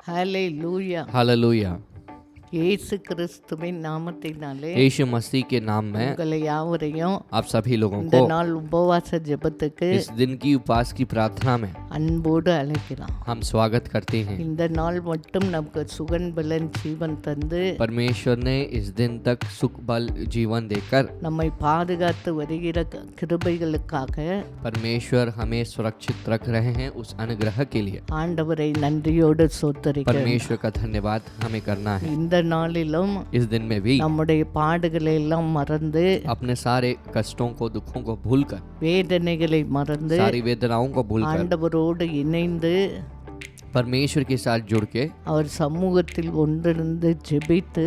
ஹalleluya. Hallelujah. இயேசு கிறிஸ்துவின் நாமத்தினாலே यीशु मसीह के नाम में உங்களை யாவரையும் आप सभी लोगों இந்த को நாள் உபவாச ஜெபத்துக்கு इस दिन की उपवास की प्रार्थना में அன்போடு அழைக்கிறோம். हम स्वागत करते हैं। இந்த நாள் மட்டும் நமக்கு சுகன் பலன் ஜீவன் தந்து परमेश्वर ने इस दिन तक सुख बल जीवन देकर நம்மை பாதுகாத்து வருகிற கிருபைகளுக்காக परमेश्वर हमें सुरक्षित रख रहे हैं। उस अनुग्रह के लिए ஆண்டவரை நன்றியோடு சோத்தரிக்கிறோம். परमेश्वर का धन्यवाद हमें करना है। இந்த நாளிலும் इस दिन में भी நம்முடைய பாடுகளை எல்லாம் மறந்து अपने सारे कष्टों को दुखों को भूलकर வேதனைகளை மறந்து सारी वेदनाओं को भूलकर ஆண்டவரோடு இணைந்து परमेश्वर के साथ जुड़ के அவர் சமூகத்தில் ஒன்றிருந்து ஜெபித்து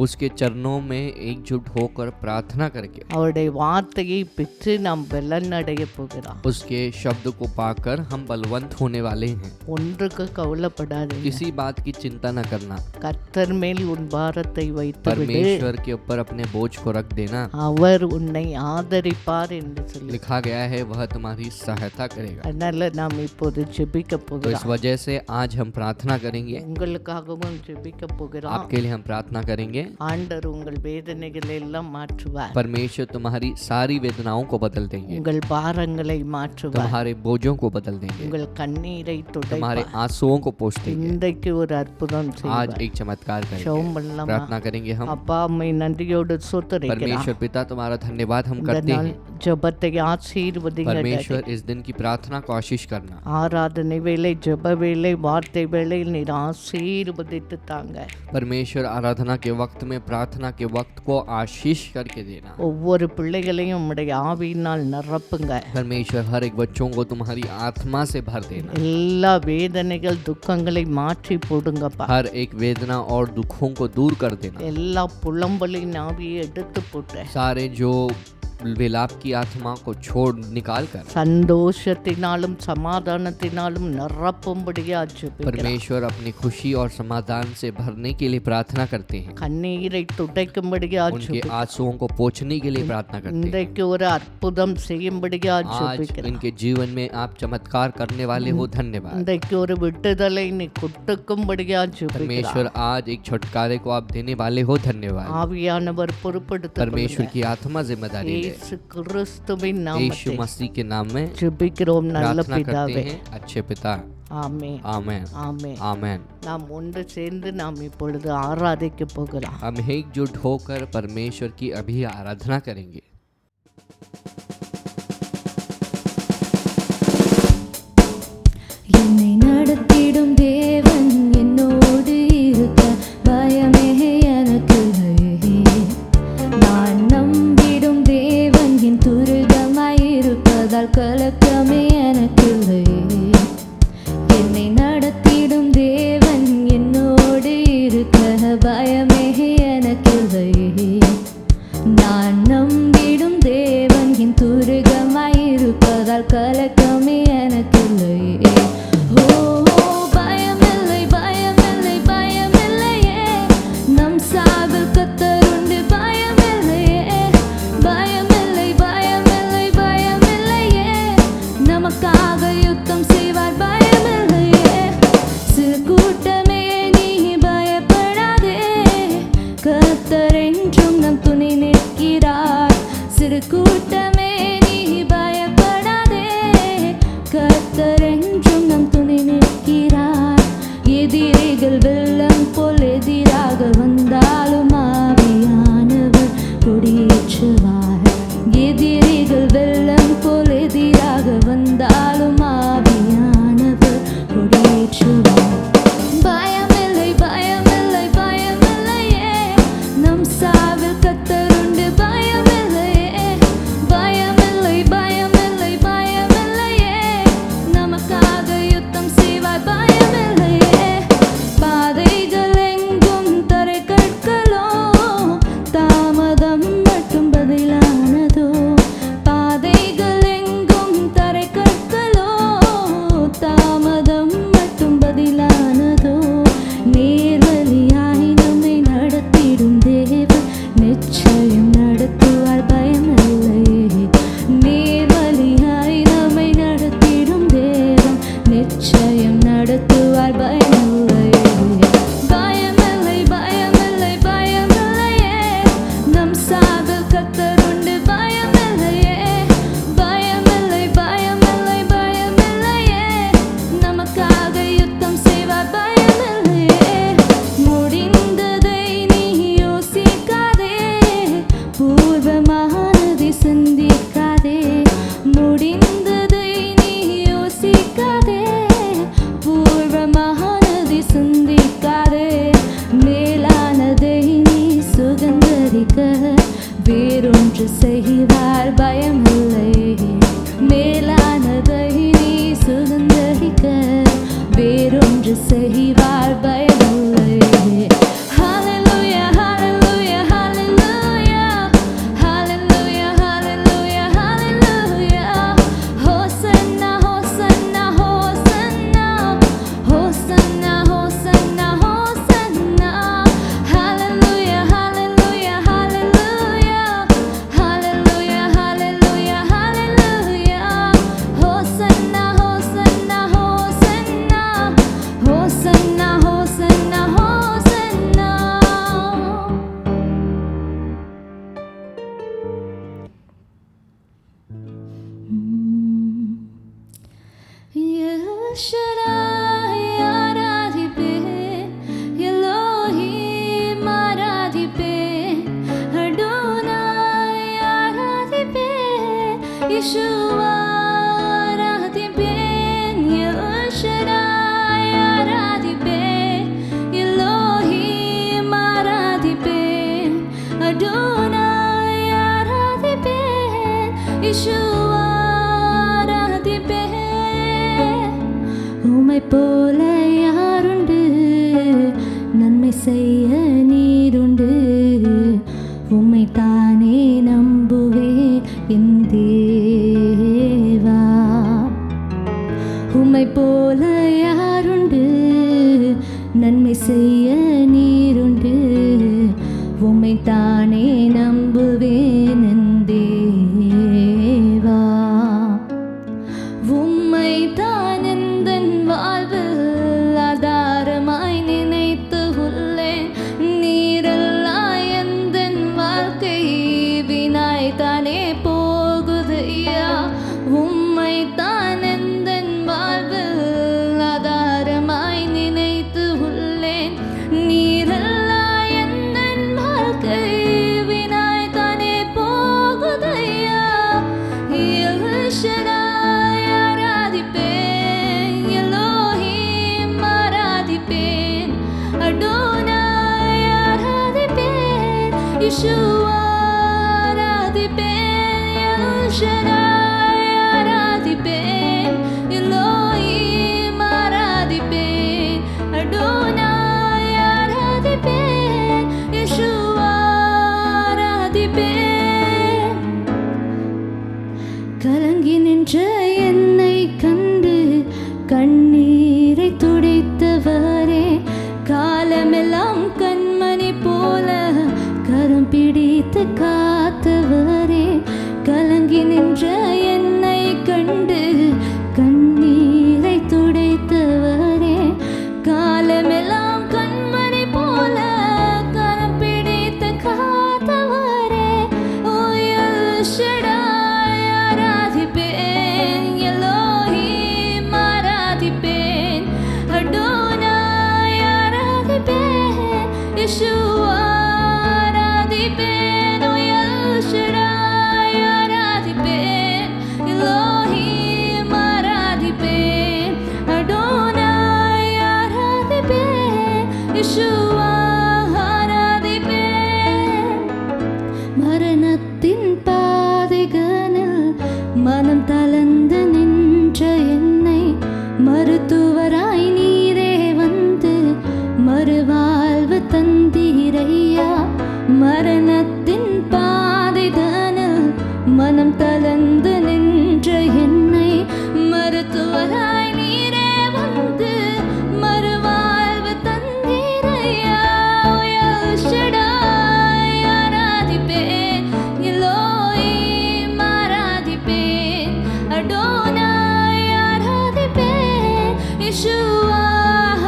उसके चरणों में एकजुट होकर प्रार्थना करके அவருடைய வார்த்தையை பெற்று நாம் பலன் அடைய போகிறோம். उसके शब्द को पाकर हम बलवंत होने वाले हैं। ஒன்றுக்கு கவலைப்படாதீங்க. किसी बात की चिंता न करना। கர்த்தர் மேல் உன் பாரத்தை வைத்து விடு, परमेश्वर के ऊपर अपने बोझ को रख देना। அவர் உன்னை ஆதரிப்பார் என்று சொல்லி लिखा गया है वह तुम्हारी सहायता करेगा। அதனால நாம் இப்போது ஜெபிக்க तो इस போகிறோம். वजह से आज हम प्रार्थना करेंगे। உங்களுக்காகவும் ஜெபிக்க போகிறோம். आपके लिए हम प्रार्थना करेंगे। ஆண்டவர் உங்கள் வேதனைகளை எல்லாம் மாற்றுவார். परमेश्वर तुम्हारी सारी वेदनाओं को बदल देंगे। உங்கள் பாரங்களை மாற்றுவார். तुम्हारे बोझों को बदल देंगे। உங்கள் கண்ணீரை तुम्हारे துடைப்பார். आंसुओं को पोंछ देंगे। இன்றைக்கு ஒரு அற்புதம் आज செய்வார். एक चमत्कार करेंगे। ஜெபம் பண்ணலாமா? प्रार्थना करेंगे हम। அப்பா அம்மை நன்றியோடு சோத்தரிக்கிறோம். परमेश्वर पिता तुम्हारा धन्यवाद हम இந்த करते நாள் हैं। ஜெபத்தை ஆசீர்வதிங்க. परमेश्वर इस दिन की प्रार्थना को आशीष करना। ஆராதனை வேளை ஜெப வேளை வார்த்தை வேளையில் நீர் ஆசீர்வதித்து தாங்க. परमेश्वर आराधना के वक्त में प्रार्थना के वक्त को आशीष करके देना। ஒவ்வொரு பிள்ளைகளையும் உம்முடைய ஆவியினால் நிரப்புங்க. परमेश्वर हर एक बच्चों को तुम्हारी आत्मा से भर देना। எல்லா வேதனைகள் துக்கங்களை மாற்றி போடுங்கப்பா. हर एक वेदना और दुखों को दूर कर देना। எல்லா புலம்பலின் ஆவியை எடுத்து போட்டு सारे जो विलाप की आत्मा को छोड़ निकाल कर சந்தோஷத்தினாலும் சமாதானத்தினாலும் நிரப்பும்படியா ஜெபிக்கிறோம். परमेश्वर अपनी खुशी और समाधान से भरने के लिए प्रार्थना करते हैं। கண்ணீரை துடைக்கும்படியா उनके ஜெபிக்கிறோம். आंसुओं को पोंछने के लिए प्रार्थना करते हैं। இன்றைக்கு ஒரு அற்புதம் செய்யும்படியா आज ஜெபிக்கிறோம். इनके जीवन में आप चमत्कार करने वाले हो। धन्यवाद। இன்றைக்கு ஒரு விட்டுதலை நீ கொடுக்கும்படியா ஜெபிக்கிறோம். परमेश्वर आज एक छुटकारे को आप देने वाले हो। धन्यवाद। ஆவியானவர் பொறுப்படுத்த परमेश्वर की आत्मा जिम्मेदारी ले। இயேசு கிறிஸ்துவின் यीशु நாமத்தில் मसीह के नाम में ஜெபிக்கிறோம் நல்ல प्रार्थना करते பிதாவே. हैं। अच्छे पिता। ஆமென். आमेन ஆமென். आमेन। நாம் ஒன்று சேர்ந்து நாம் இப்பொழுது ஆராதிக்க போகிறோம். हम एकजुट होकर परमेश्वर की अभी आराधना करेंगे। என்னை நடத்திடும் தேவன் என்னோடு இருக்க பயமே எனக்கு இல்லையே. நான் நம்பிடும் தேவன் என் துருகமாயிருப்பதால் கலக்கமே எனக்கு இல்லையே. என்னை நடத்திடும் தேவன் என்னோடு இருக்க பயமே எனக்கு இல்லையே. நான் நம்பிடும் தேவன் என் துருகமாயிருப்பதால் கலக்கமே எனக்கு இல்லையே. ஓ பயமில்லை பயமில்லை பயமில்லையே. நம் சாவில் கர்த்தருண்டு பயமில்லையே. பயமில்லை பயமில்லை பயமில்லையே. நமக்காக யுத்தம் செய்வார் பயமில்லையே. சிறு கூட்டமே நீ பயப்படாதே. கர்த்தர் என்றும் நம் துணை நிற்கிறார். சிறு கூட்டமே நீ பயப்படாதே. கர்த்தர் என்றும் நம் துணை நிற்கிறார். எதிரிகள் வெள்ளம் போல் எதிராக வந்தாலும் ஆவியானவர் கொடியேற்றுவார். எதிரிகள் வெள்ளம் போல் எதிராக வந்தாலும் ஆவியானவர் கொடியேற்றுவார். பயமில்லை பயமில்லை பயமில்லையே. நம் சாவில் கர்த்தருண்டு பயமில்லையே. பயமில்லை பயமில்லை பயமில்லையே. நமக்காக யுத்தம் செய்வார் பயமில்லையே. பாதைகள் எங்கும் தரை கற்களோ தாமதம் மட்டும் பதில் நன்மை செய்ய நீருண்டு உம்மை தானே நம்புவேன் என் தேவா உம்மை தான் எந்தன் வாழ்வில் ஆதாரமாய் நினைத்து உள்ளேன் நீரல்லா எந்தன் வாழ்க்கை வினாய் தானே போகுதையா உம்மை தான் எந்தன் வாழ்வில் ஆதாரமாய் நினைத்து உள்ளேன் நீரல்லா எந்தன் வாழ்க்கை வினாய் தானே போகுதையா எல் ஷடாய் ஆராதிப்பேன் எலோஹிம் ஆராதிப்பேன் அடோனாய் ஆராதிப்பேன் யெஷுவா ஆராதிப்பேன் எல் ஷடாய் ஆராதிப்பேன் எலோஹிம் ஆராதிப்பேன் அடோனாய் ஆராதிப்பேன் யெஷுவா ஆராதிப்பேன் கலங்கி நின்ற என்னை கண்டு கண்ணீரை துடைத்தவரே காலமெல்லாம் கண்மணி போல கரம் பிடித்து காத்தவரே கலங்கி நின்ற என்னை கண்டு கண்ணீரை துடைத்தவரே காலமெல்லாம் கண்மணி போல கரம் பிடித்து காத்தவரே ஓ எல் ஷடாய் ஆராதிப்பேன் எலோஹிம் ஆராதிப்பேன் அடோனாய் ஆராதிப்பேன் யெஷுவா ஆராதிப்பேன் ஓ எல் ஷடாய் ஆராதிப்பேன் எலோஹிம் ஆராதிப்பேன் அடோனாய் ஆராதிப்பேன் யெஷுவா ஆராதிப்பேன் மரணத்தின் பாதைகளில் மனம் தளர்ந்து நின்ற என்னை மருத்துவராய் நீரே வந்து மறுவாழ்வு தந்தீரையா மரணத்தின் பாதைகளில் மனம் தளர்ந்து நின்ற என்னை மருத்துவராய் நீரே வந்து மறுவாழ்வு தந்தீரையா எல் ஷடாய் ஆராதிப்பேன் எலோஹிம் ஆராதிப்பேன் அடோனாய் ஆராதிப்பேன் யெஷுவா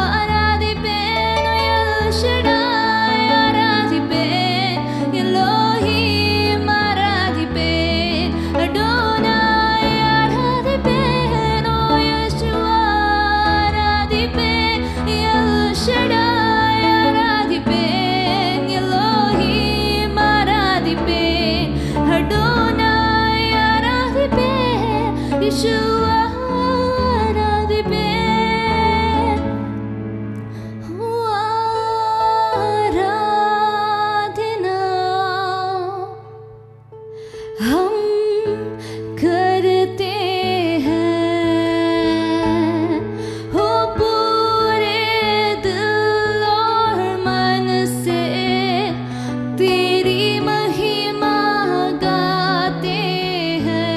ஆராதிப்பேன் எல் ஷடாய் ஆராதிப்பேன் எலோஹிம் ஆராதிப்பேன் அடோனாய் ஆராதிப்பேன் ஓ யெஷுவா ஆராதிப்பேன் எல் ஷடாய் ஆராதிப்பேன் எலோஹிம் ஆராதிப்பேன் அடோனாய் ஆராதிப்பேன் யெஷுவா ஆராதிப்பேன் आराधना हम करते हैं हो पूरे दिल और मन से तेरी महिमा गाते हैं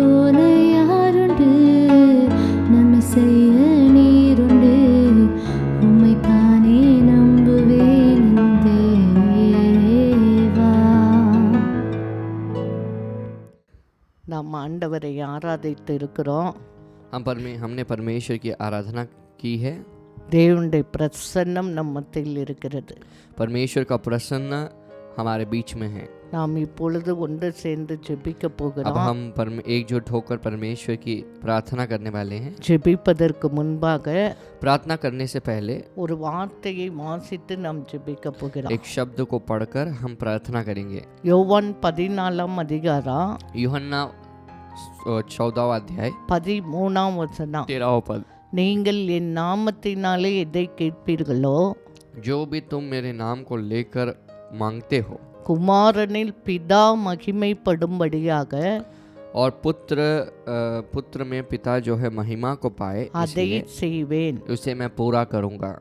போல யாருண்டு நன்மை செய்ய நீருண்டு உம்மைத்தானே நம்புவேன் தேவா. நாம் ஆண்டவரை ஆராதித்து இருக்கிறோம். हमने परमेश्वर की आराधना की है. தேவனுடைய பிரசன்னம் நம்ம மத்தியில் இருக்கிறது. परमेश्वर का प्रसन्न हमारे बीच में है. நாம் இப்பொழுது ஒன்று சேர்ந்து ஜெபிக்க अब போகிறோம். हम एकजुट होकर परमेश्वर की प्रार्थना करने वाले हैं. ஜெபிப்பதற்கு முன்பாக प्रार्थना करने से पहले ஒரு வார்த்தையை வாசித்து நாம் ஜெபிக்க போகிறோம். एक शब्द को पढ़कर हम प्रार्थना करेंगे. யோவான் 14ஆம் அதிகாரம் यूहन्ना 14वां अध्याय 13ஆம் வசனம். 13वां पद. நீங்கள் என் நாமத்தினாலே எதை கேட்பீர்களோ जो भी तुम मेरे नाम को लेकर मांगते हो குமாரனில் பிதா மகிமைப்படும்படியாக और पुत्र में पिता जो है महिमा को पाए அதை इसलिए செய்வேன். उसे मैं पूरा करूंगा.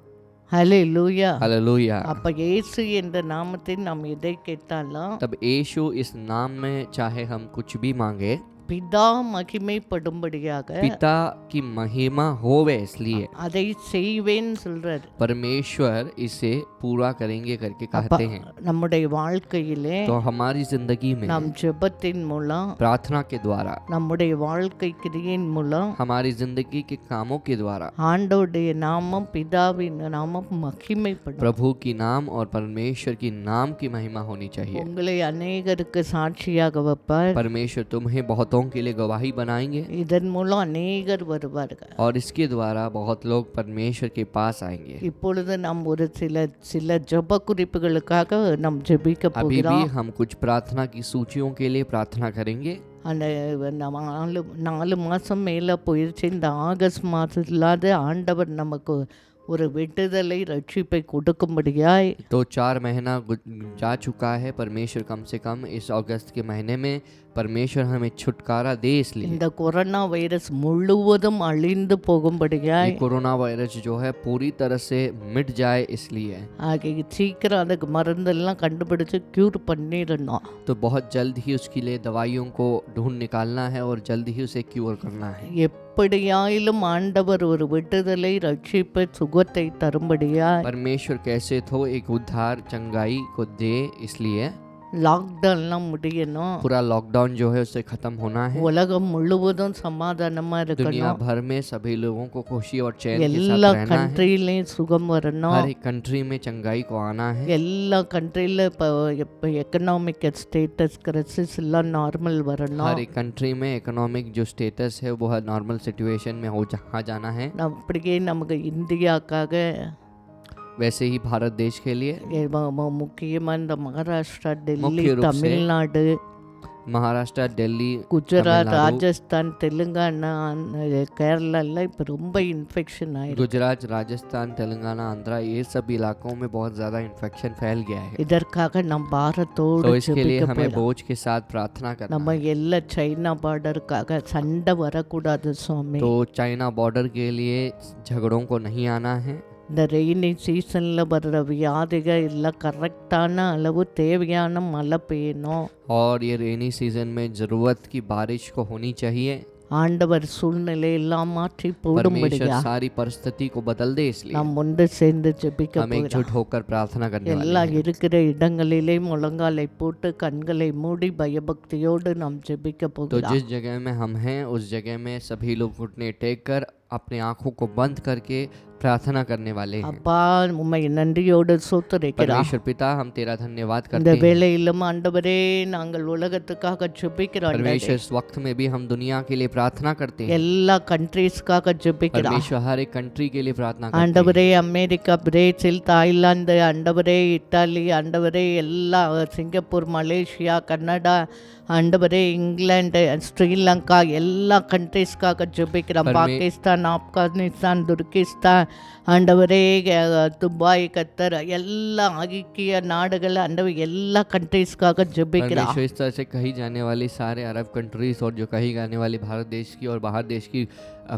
ஹல்லேலூயா. हालेलुया. அப்ப இயேசு என்ற நாமத்தில் நாம் எதை கேட்டாலும் तब यीशु इस नाम में चाहे हम कुछ भी मांगे பிதா மகிமைப்படும்படியாக पिता की महिमा होवे इसलिए அதை செய்வேன் சொல்றார். परमेश्वर इसे पूरा करेंगे करके कहते हैं. நம்முடைய வாழ்க்கையிலே तो हमारी जिंदगी में நாம் ஜெபத்தின் மூலம் प्रार्थना के द्वारा நம்முடைய வாழ்க்கை கிரியின் மூலம் हमारी जिंदगी के कामों के द्वारा ஆண்டவருடைய நாமம் பிதாவின் நாமம் மகிமைப்படும். प्रभु की नाम और परमेश्वर की नाम की महिमा होनी चाहिए. உங்களை அநேகருக்கு சாட்சியாக வைப்பார். परमेश्वर तुम्हें बहुतों के लिए गवाही बनाएंगे இதன் மூலம் अनेகர் வருவார்கள். और इसके द्वारा बहुत लोग परमेश्वर के पास आएंगे. இப்பொழுது நாம் ஒரு சில ஜெப குறிப்புகளுக்காக நாம் ஜெபிக்க अभी भी போகிறோம். हम कुछ प्रार्थना की सूचियों के लिए प्रार्थना करेंगे. அந்த நம்ம 4 மாதம் மேலே போயிடுச்சு. இந்த ஆகஸ்ட் மாதத்திலாவது ஆண்டவர் நமக்கு ஒரு விடுதலை ரட்சிப்பை கொடுக்கும்படியாய் तो 4 महीना जा चुका है. परमेश्वर कम से कम इस अगस्त के महीने में परमेश्वर हमें छुटकारा दे इसलिए இந்த கொரோனா வைரஸ் முழுவதும் அழிந்து போகும்படியாய் ये कोरोना वायरस जो है पूरी तरह से मिट जाए इसलिए சீக்கிரம் அதுக்கு மருந்தெல்லாம் கண்டுபிடிச்சு க்யூர் பண்ணிடணும். तो बहुत जल्द ही उसके लिए दवाइयों को ढूंढ निकालना है और जल्द ही उसे क्योर करना है. எப்படியாயிலும் ஆண்டவர் ஒரு விடுதலை ரட்சிப்பை சுகத்தை தரும்படியாய் परमेश्वर कैसे तो एक उद्धार चंगाई को दे इसलिए லாக்டவுன்லாம் முடியணும். पूरा लॉकडाउन जो है उससे खत्म होना है. உலகம் முழுவதும் சமாதானமா दुनिया இருக்கணும். भर में सभी लोगों को खुशी और चैन के எல்லா साथ रहना है. கண்ட்ரிலையும் சுகம் வரணும். हर एक कंट्री में चंगाई को आना है. எல்லா கண்ட்ரியில் இப்போ எக்கனாமிக் ஸ்டேட்டஸ் கிரைசிஸ் எல்லாம் நார்மல் வரணும். हर एक कंट्री में इकोनॉमिक जो स्टेटस है वो हर नॉर्मल सिचुएशन में हो जहाँ जाना है. அப்படியே நமக்கு இந்தியாக்காக वैसे ही भारत देश के लिए முக்கியமாக இந்த மகாராஷ்டிரா, டெல்லி, मुख्य रूप से தமிழ்நாடு, महाराष्ट्र, दिल्ली, குஜராத், तमिलनाडु, ராஜஸ்தான், தெலுங்கானா, கேரளாலாம் இப்போ ரொம்ப இன்ஃபெக்ஷன் ஆயிருக்கு. गुजरात, राजस्थान, तेलंगाना, आंध्रा ये सब इलाकों में बहुत ज़्यादा इन्फेक्शन फैल गया है. இதற்காக நம் பாரத்தோடு तो इसके लिए ஜெபிக்க हमें போறோம். बोझ के साथ प्रार्थना करना நம்ம है. எல்லா சைனா பார்டருக்காக சண்டை வரக்கூடாது சுவாமி. तो चाइना बॉर्डर के लिए झगड़ों को नहीं आना है. இந்த ரெய்னி சீசனில் வர்ற வியாதிகள் எல்லாம் கரெக்டான அளவு தேவையான மழை பெய்யணும். और ये रेनी सीजन में ज़रूरत की बारिश को होनी चाहिए. ஆண்டவர் சூழ்நிலை எல்லாம் மாற்றி परमेश्वर போடும்படியா सारी परिस्थिति को बदल दे इसलिए நாம் ஒன்று சேர்ந்து ஜெபிக்க हम போகிறோம். एकजुट होकर प्रार्थना करने वाले எல்லா हैं. இருக்கிற இடங்களிலே முழங்காலை போட்டு கண்களை மூடி பயபக்தியோடு நாம் ஜெபிக்க तो போகிறோம். जिस जगह में हम हैं उस जगह में सभी लोग घुटने टेक कर अपने आंखों को बंद करके प्रार्थना करने वाले हैं. அப்பா உம்மை நன்றியோடு சோத்தரிக்கிறோம். परमेश्वर पिता हम तेरा धन्यवाद இந்த करते हैं. வேளையிலும் ஆண்டவரே நாங்கள் உலகத்துக்காக ஜெபிக்கிறோம். परमेश्वर इस वक्त में भी हम दुनिया के लिए प्रार्थना करते हैं. எல்லா கண்ட்ரீஸ்க்காக ஜெபிக்கிறோம். परमेश्वर हर एक कंट्री के लिए प्रार्थना करते हैं. ஆண்டவரே அமெரிக்கா, பிரேசில், தாய்லாந்து, ஆண்டவரே இத்தாலி, ஆண்டவரே எல்லா சிங்கப்பூர், மலேசியா, கனடா, ஆண்டவரே இங்கிலாந்து, ஸ்ரீலங்கா எல்லா கண்ட்ரீஸ்க்காக ஜெபிக்கிறோம். பாகிஸ்தான், பாகிஸ்தான், ஆப்கானிஸ்தான், துர்கிஸ்தான், ஆண்டவரே துபாய், கத்தர் எல்லா ஐக்கிய நாடுகள் ஆண்டவர் எல்லா கண்ட்ரீஸ்க்காக ஜெபிக்கிறோம். परमेश्वर इस तरह से कही जाने वाली सारे अरब कंट्रीज और जो कही जाने वाली भारत देश की और बाहर देश की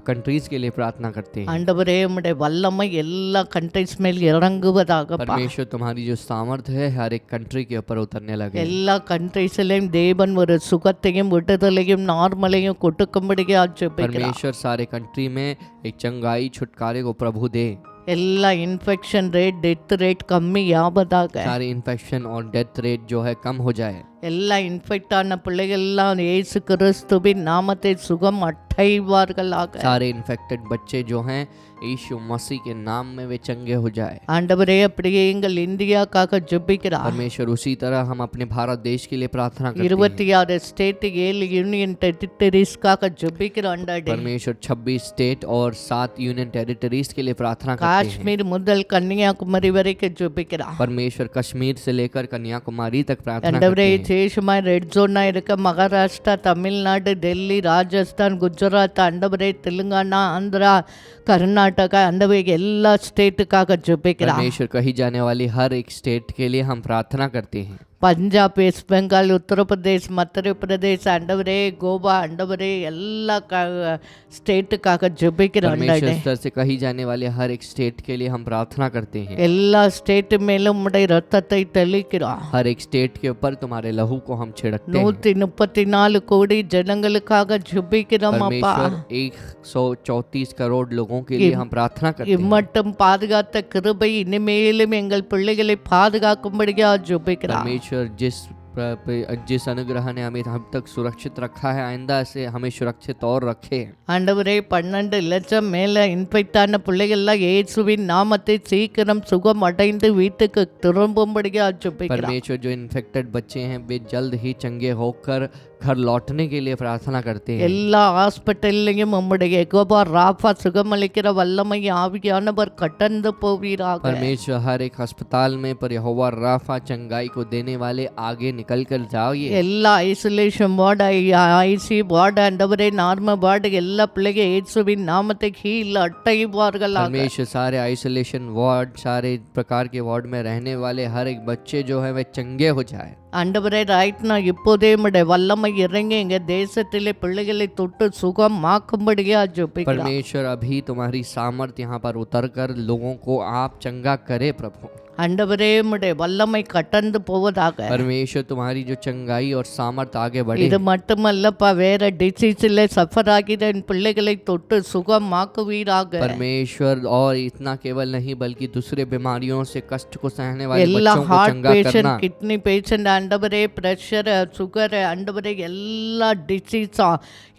कंट्रीज के लिए प्रार्थना करते हैं। ஆண்டவரே உம்முடைய வல்லமை எல்லா கண்ட்ரீஸ் மேல் இறங்குவதாக. परमेश्वर तुम्हारी जो सामर्थ है हर एक कंट्री के ऊपर उतरने लगे। எல்லா கண்ட்ரீஸ்லயும் தேவன் ஒரு சுகத்தையும் விடுதலையும் நார்மலையும் கொடுக்கும்படியா ஜெபிக்கிறோம். परमेश्वर सारे कंट्री में एक चंगाई छुटकारे को प्रभु दे। எல்லா இன்ஃபெக்ஷன் ரேட், டெத் ரேட் கம்மி ஆவதாக. सारे इन्फेक्शन और डेथ रेट जो है कम हो जाए। எல்லா இன்ஃபெக்ட் ஆன பிள்ளைகள்லாம் இயேசு கிறிஸ்துவின் நாமத்தை சுகம் அடைவார்களாக. सारे इन्फेक्टेड बच्चे जो हैं यीशु मसीह के नाम में वे चंगे हो जाए। ஆண்டவரே அப்படியே எங்கள் இந்தியாக்காக ஜெபிக்கிறோம். परमेश्वर उसी तरह हम अपने भारत देश के लिए प्रार्थना करते हैं। 26 ஸ்டேட் 7 யூனியன் டெரிட்டரிஸ்க்காக ஜெபிக்கிறோம். ஆண்டவரே परमेश्वर 26 स्टेट और 7 यूनियन टेरिटरीज के लिए प्रार्थना करते हैं। காஷ்மீர் முதல் கன்னியாகுமரி வரைக்கும் ஜெபிக்கிறோம். परमेश्वर कश्मीर से लेकर कन्याकुमारी तक प्रार्थना ஆண்டவரே करते हैं। தேசமாய் ரெட் ஜோனா இருக்க மகாராஷ்டிரா, தமிழ்நாடு, டெல்லி, ராஜஸ்தான், குஜராத், ஆண்டவரே தெலுங்கானா, ஆந்திரா, கர்நாடகா, ஆண்டவரே எல்லா ஸ்டேட்டுக்காக ஜெபிக்கிறோம். परमेश्वर कही जाने वाली हर एक स्टेट के लिए हम प्रार्थना करते हैं। பஞ்சாப், வெஸ்ட் பெங்கால், உத்தரப்பிரதேஷ், மத்திய பிரதேஷ், ஆண்டவரே கோவா, ஆண்டவரே எல்லா ஸ்டேட்டுக்காக ஜெபிக்கிறோம். परमेश्वर ஆண்டவரே इस तरह से कही जाने वाले हर एक स्टेट के लिए हम प्रार्थना करते हैं। எல்லா ஸ்டேட் மேலும் உம்முடைய ரத்தத்தை தெளிக்கிறோம். हर एक स्टेट के ऊपर तुम्हारे लहू को हम छिड़कते हैं। 134 கோடி ஜனங்களுக்காக ஜெபிக்கிறோம் அப்பா. परमेश्वर 134 करोड़ लोगों के लिए हम प्रार्थना करते हैं। இம்மட்டும் பாதுகாத்த கிருபை இனிமேலும் எங்கள் பிள்ளைகளை பாதுகாக்கும்படியா ஜெபிக்கிறோம். परमेश्वर जिस अनुग्रह ने हमें अब तक सुरक्षित रखा है आइंदा से हमें सुरक्षित और रखे। ஆண்டவரே 12 லட்சம் மேல இன்ஃபெக்ட் ஆன பிள்ளைகள்லாம் இயேசுவின் நாமத்தை சீக்கிரம் சுகம் அடைந்து வீட்டுக்கு திரும்பும்படியா ஜெபிக்கிறோம். परमेश्वर जो इन्फेक्टेड बच्चे हैं वे जल्द ही चंगे होकर घर लौटने के लिए प्रार्थना करते हैं। எல்லா ஹாஸ்பிட்டல்லையும் உம்முடைய யெகோவா ராஃபா சுகமளிக்கிற வல்லமை ஆவியானவர் கடந்து போவீராக. परमेश्वर हर एक अस्पताल में पर यहोवा राफा चंगाई को देने वाले आगे निकल कर जाइए। எல்லா ஐசோலேஷன் வார்டு, ஐசி வார்டு, ஆண்டவரே நார்மல் வார்டு எல்லா பிள்ளைங்க இயேசுவின் நாமத்தை கீழ் அடைவார்களாக. परमेश्वर सारे आइसोलेशन वार्ड, सारे प्रकार के वार्ड में रहने वाले हर एक बच्चे जो है वे चंगे हो जाए। ஆண்டவரே ரைட் நான் இப்போதே உம்முடைய வல்லமை இறங்கி எங்க தேசத்திலே பிள்ளைகளை தொட்டு சுகமாக்கும்படியா ஜெபிக்கிறோம். परमेश्वर अभी तुम्हारी सामर्थ यहाँ पर उतर कर लोगों को आप चंगा करे प्रभु। ஆண்டவரே உம்முடைய வல்லமை கடந்து போவதாக. परमेश्वर तुम्हारी जो चंगाई और सामर्थ आगे बढ़े। இது மட்டுமல்லப்பா, வேற டிசீஸ்ல சஃபர் ஆகிற என் பிள்ளைகளை தொட்டு சுகமாக்குவீராக. परमेश्वर और इतना केवल नहीं बल्कि दूसरे बीमारियों से कष्ट को सहने वाले எல்லா बच्चों को ஹார்ட் चंगा பேஷண்ட், करना। கிட்னி பேஷண்ட், ஆண்டவரே பிரஷர், சுகர், ஆண்டவரே எல்லா டிசீஸ்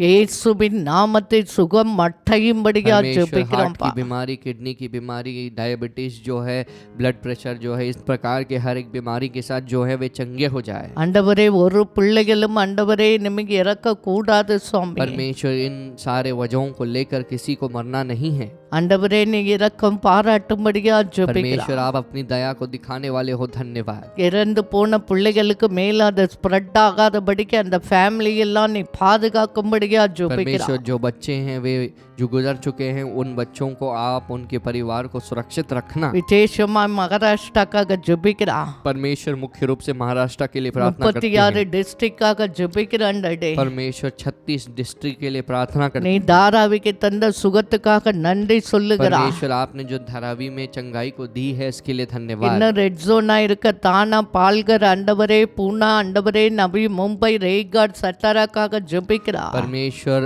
இயேசுவின் நாமத்தை சுகம் அடையும்படியா परमेश्वर ஜெபிக்கிறோம். हार्ट की बीमारी, किडनी की बीमारी, डायबिटीज जो है, ब्लड प्रेशर जो है, इस प्रकार के हर एक बीमारी के साथ जो है वे चंगे हो जाए। ஆண்டவரே ஒரு பிள்ளைகளும் ஆண்டவரே நிமிக்கு இறக்க கூடாது சுவாமி. परमेश्वर इन सारे वजहों को लेकर किसी को मरना नहीं है। ஆண்டவரே நீ இரக்கம் பாராட்டும்படியா ஜெபிக்கிறோம். परमेश्वर आप अपनी दया को दिखाने वाले हो, धन्यवाद। இறந்து போன பிள்ளைகளுக்கு மேல அது ஸ்ப்ரெட் ஆகாதபடிக்கு அந்த ஃபேமிலி எல்லாம் நீ பாதுகாக்கும்படியா ஜெபிக்கிறோம். परमेश्वर जो बच्चे हैं वे जो गुजर चुके हैं उन बच्चों को आप उनके परिवार को सुरक्षित रखना। விசேஷமா மகாராஷ்டிராக்காக ஜெபிக்கிறோம். परमेश्वर मुख्य रूप से महाराष्ट्र के लिए प्रार्थना करते 36 हैं। டிஸ்ட்ரிக்டாக ஜெபிக்கிறேன். परमेश्वर 36 डिस्ट्रिक्ट के लिए प्रार्थना करते நீ हैं। தாராவிக்கு தந்த சுகத்துக்காக நன்றி சொல்லுகிறார். परमेश्वर आपने जो धारावी में चंगाई को दी है इसके लिए धन्यवाद। இன்னும் ரெட் ஜோனா இருக்க தானா, பால்கர், ஆண்டவரே பூனா, ஆண்டவரே நவி மும்பை, ரேகாட், சட்டாராக்காக ஜெபிக்கிறார். परमेश्वर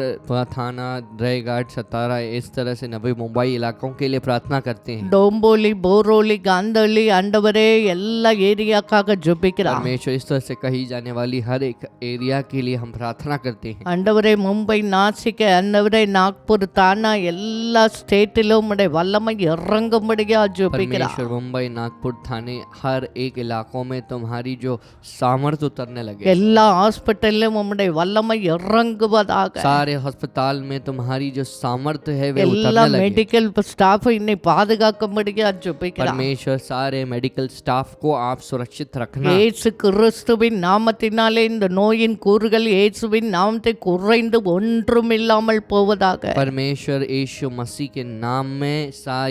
थाना, रेगाट, सतारा इस तरह से नवी मुंबई इलाकों के लिए प्रार्थना करते हैं। டோம்போலி, போரோலி, காந்தோலி, ஆண்டவரே எல்லா ஏரியாக்காக ஜெபிக்கிறார். परमेश्वर इस तरह से कही जाने वाली हर एक एरिया के लिए हम प्रार्थना करते हैं। ஆண்டவரே மும்பை, நாசிக், ஆண்டவரே நாக்பூர், தானா எல்லா ஸ்டேட்டிலும் உம்முடைய வல்லமை இறங்கும்படியா ஜெபிக்கிறார். परमेश्वर मुंबई, नागपुर, थाने हर एक इलाकों में तुम्हारी जो सामर्थ उतरने लगे। எல்லா ஹாஸ்பிட்டல்லும் உம்முடைய வல்லமை இறங்குவதாக. सारे अस्पताल में तुम्हारी जो सामर्थ है वे எல்லா उतरने लगे। மெடிக்கல் ஸ்டாஃப் இன்னை பாதுகாக்கும்படியா ஜெபிக்கிறார். परमेश्वर सारे सारे मेडिकल स्टाफ को आप सुरक्षित रखना। இயேசு கிறிஸ்துவின் நாமத்தினாலே இந்த நோயின் கூறுகள் இயேசுவின் நாமத்தை குறைந்து ஒன்றுமில்லாமல் போவதாக। परमेश्वर यीशु मसीह के नाम में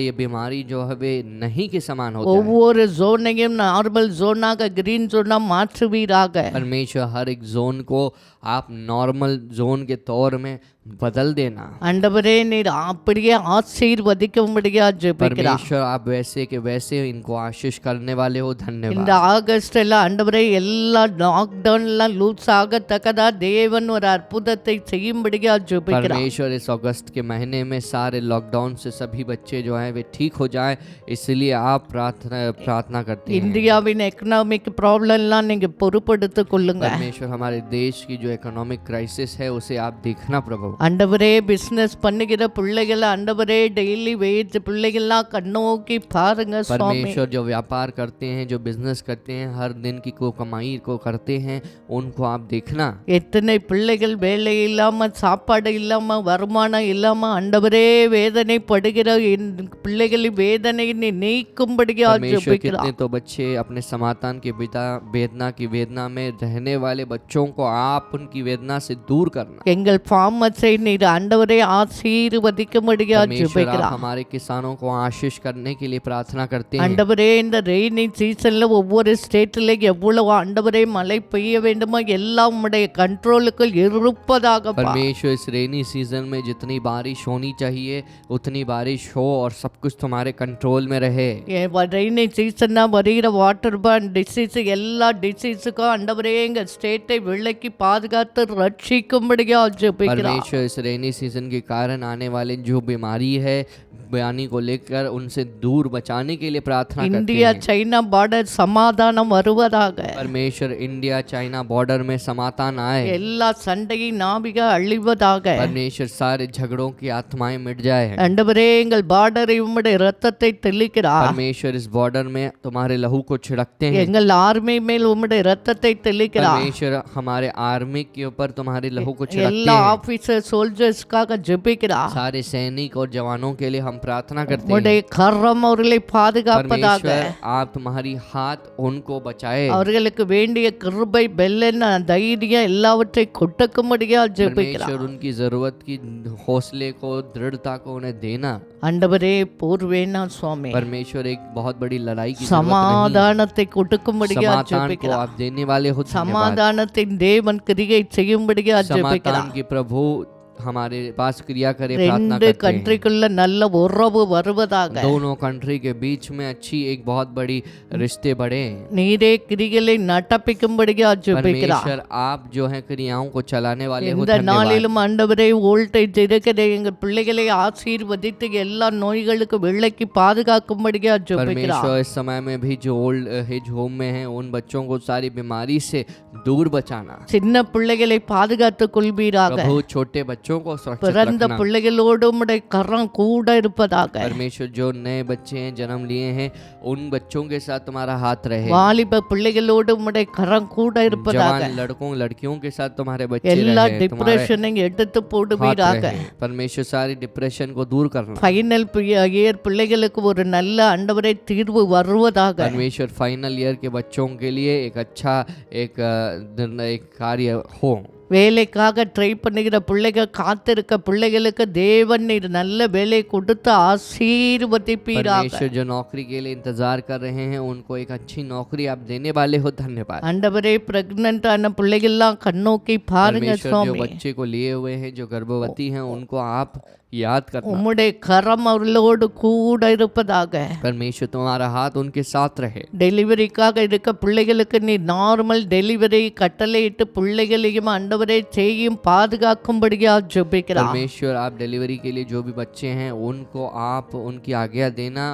ये बीमारी जो है वे नहीं के समान होता है। ஒவ்வொரு ஜோனையும் நார்மல் ஜோனாக கிரீன் ஜோனா மாற்றுவீராக। परमेश्वर हर एक जोन को आप नॉर्मल जोन के तौर में बदल देना। ஆண்டவரே நீர் அப்படியே ஆசீர்வதிக்கும்படியா ஜெபிக்கிறோம்। परमेश्वर आप वैसे के वैसे इनको आशीष करने वाले हो। धन्यवाद। இந்த ஆகஸ்ட் எல்லாம் ஆண்டவரே எல்லா லாக்டவுன் எல்லாம் லூஸ் ஆகத்தக்கதா தேவன் ஒரு அற்புதத்தை செய்யும்படியா ஜெபிக்கிறோம்। परमेश्वर इस अगस्त के महीने में सारे लॉकडाउन से सभी बच्चे जो हैं वे ठीक हो जाएं, इसलिए आप प्रार्थना करते हैं। இந்தியாவின் எக்கனாமிக் ப்ராப்ளம் எல்லாம் நீங்க பொறுப்படுத்திக் கொள்ளுங்க। परमेश्वर हमारे देश की जो इकोनॉमिक क्राइसिस है उसे आप देखना प्रभु। ஆண்டவரே பிசினஸ் பண்ணுகிற பிள்ளைகளை ஆண்டவரே டெய்லி வெயிட் பிள்ளைகள்லாம் கண்ணோக்கி பாருங்க சுவாமி। परमेश्वर जो व्यापार करते हैं, जो बिजनेस करते हैं, हर दिन की को कमाई को करते हैं, उनको आप देखना। எத்தனை பிள்ளைகள் வேலை இல்லாம சாப்பாடு இல்லாம வருமானம் இல்லாம ஆண்டவரே வேதனை படுகிற பிள்ளைகளின் வேதனை நீக்கும்படியா परमेश्वर ஜெபிக்கிறோம்। कितने तो बच्चे अपने समातान के पिता वेदना की वेदना में रहने वाले बच्चों को आप उनकी वेदना से दूर करना। எங்கள் ஃபார்மர்ஸை நீர் ஆண்டவரே ஆசீர்வதிக்கும்படியா परमेश्वर आप ஜெபிக்கிறோம்। हमारे किसानों को आशीष करने के लिए प्रार्थना करते हैं। ஆண்டவரே இந்த ரெய்னி சீசன்ல ஒவ்வொரு ஸ்டேட்ல எவ்வளவு ஆண்டவரே மழை பெய்ய வேண்டுமோ எல்லாம் உம்முடைய கண்ட்ரோலுக்குள் இருப்பதாக। परमेश्वर इस रेनी सीजन में जितनी बारिश होनी चाहिए उतनी बारिश हो और सब कुछ तुम्हारे कंट्रोल में रहे। ரெய்னி சீசன்னா வருகிற வாட்டர் பார்ன் டிசீஸ் எல்லா டிசீஸுக்கும் ஆண்டவரே எங்க ஸ்டேட்டை விலக்கி பாதுகாத்து ரட்சிக்கும்படியா ஜெபிக்கிறோம்। परमेश्वर इस रेनी सीजन के कारण आने वाले जो बीमारी है बयानी को लेकर उनसे दूर बचाने के लिए प्रार्थना करते இந்தியா हैं। சைனா பார்டர் சமாதானம் வருவதாக। परमेश्वर इंडिया चाइना बॉर्डर में समाधान आए। எல்லா சண்டையும் நாபிக அழிவதாக। परमेश्वर सारे झगड़ों की आत्माएं मिट जाए। ஆண்டவரே எங்கள் பார்டரை உம்முடைய இரத்தத்தை தெளிக்கிறார்। परमेश्वर इस बॉर्डर में तुम्हारे लहू को छिड़कते हैं। எங்கள் ஆர்மி மேல் உம்முடைய இரத்தத்தை தெளிக்கிறார்। परमेश्वर हमारे आर्मी के ऊपर तुम्हारे लहू को छिड़कते எல்லா हैं। ஆபீசர் சோல்ஜர்ஸ்க்காக ஜெபிக்கிறார்। सारे सैनिक और जवानों के लिए हम प्रार्थना करते हैं। உம்முடைய கரம் அவர்களை பாதுகாப்பதாக। परमेश्वर आप तुम्हारी हाथ उनको बचाए। அவர்களுக்கு வேண்டிய கிருபை பெல்லன தைரியம் எல்லாவற்றை கொட்டக்கும்படியா ஜெபிக்கிறார்। परमेश्वर उनकी जरूरत की हौसले को दृढ़ता को उन्हें देना। ஆண்டவரே போர்வேனா சுவாமி परमेश्वर एक बहुत बड़ी लड़ाई की जरूरत नहीं। சமாதானத்தை கொடுக்கும்படியா समाधान को ஜெபிக்கிறார்। आप देने वाले हो। धन्यवाद। சமாதானத்தின் தேவன் கிரியை செய்யும்படியா ஜெபிக்கிறார்। समाधान के प्रभु हमारे पास क्रिया करे प्रार्थना ரெண்டு करते हैं। கண்ட்ரிக்குள்ள நல்ல உறவு வருவதாக। दोनों कंट्री के बीच में अच्छी एक बहुत बड़ी रिश्ते बढ़े। நீரே கிரிகளை நடப்பிக்கும்படியா ஜெபிக்கிறார்। परमेश्वर आप जो है क्रियाओं को चलाने वाले हो। இந்த धन्यवाद। நாளிலும் ஆண்டவரே வோல்டேஜ் இருக்கிற எங்கள் பிள்ளைகளை ஆசீர்வதித்து எல்லா நோய்களுக்கு விலக்கி பாதுகாக்கும்படியா ஜெபிக்கிறார்। परमेश्वर इस समय में भी जो ओल्ड एज होम में है उन बच्चों को सारी बीमारी से दूर बचाना। சின்ன பிள்ளைகளை பாதுகாத்துக் கொள்வீராக। प्रभु छोटे बच्चों को सुरक्षित பிறந்த रखना। பிள்ளைகளோடு உம்முடைய கரம் கூட இருப்பதாக। परमेश्वर जो नए बच्चे हैं जन्म लिए हैं उन बच्चों के साथ तुम्हारा हाथ रहे। வாலிப பிள்ளைகளோடு உம்முடைய கரம் கூட இருப்பதாக। जवान लड़कों लड़कियों के साथ तुम्हारे बच्चे எல்லா रहे। तुम्हारे டிப்ரெஷனை எடுத்து हाथ போடுவீராக। रहे। परमेश्वर सारी डिप्रेशन को दूर करना। ஃபைனல் இயர் பிள்ளைகளுக்கு ஒரு நல்ல ஆண்டவரை தீர்வு வருவதாக। परमेश्वर फाइनल ईयर के बच्चों के लिए एक अच्छा एक कार्य हो। வேலைக்காக ட்ரை பண்ணுகிற பிள்ளைகள் காத்திருக்க பிள்ளைகளுக்கு தேவன் நீர் நல்ல வேலை கொடுத்து ஆசீர்வதிப்பீராக। परमेश्वर जो नौकरी के लिए इंतजार कर रहे हैं उनको एक अच्छी नौकरी आप देने वाले हो। धन्यवाद। ஆண்டவரே பிரெக்னன்ட் ஆன பிள்ளைகள்லாம் கண்ணோக்கி பாருங்க परमेश्वर जो சுவாமி। बच्चे को लिए हुए हैं जो गर्भवती हैं उनको आप याद करना। உம்முடைய கரம் அவர்களோடு கூட இருப்பதாக। परमेश्वर तुम्हारा हाथ उनके साथ रहे। டெலிவரிக்காக இருக்க பிள்ளைகளுக்கு நீ நார்மல் டெலிவரி கட்டளையிட்டு பிள்ளைகளையும் ஆண்டவரே செய்யும் பாதுகாக்கும்படியா ஜெபிக்கிறார்। परमेश्वर आप डिलीवरी के लिए जो भी बच्चे हैं उनको आप उनकी आज्ञा देना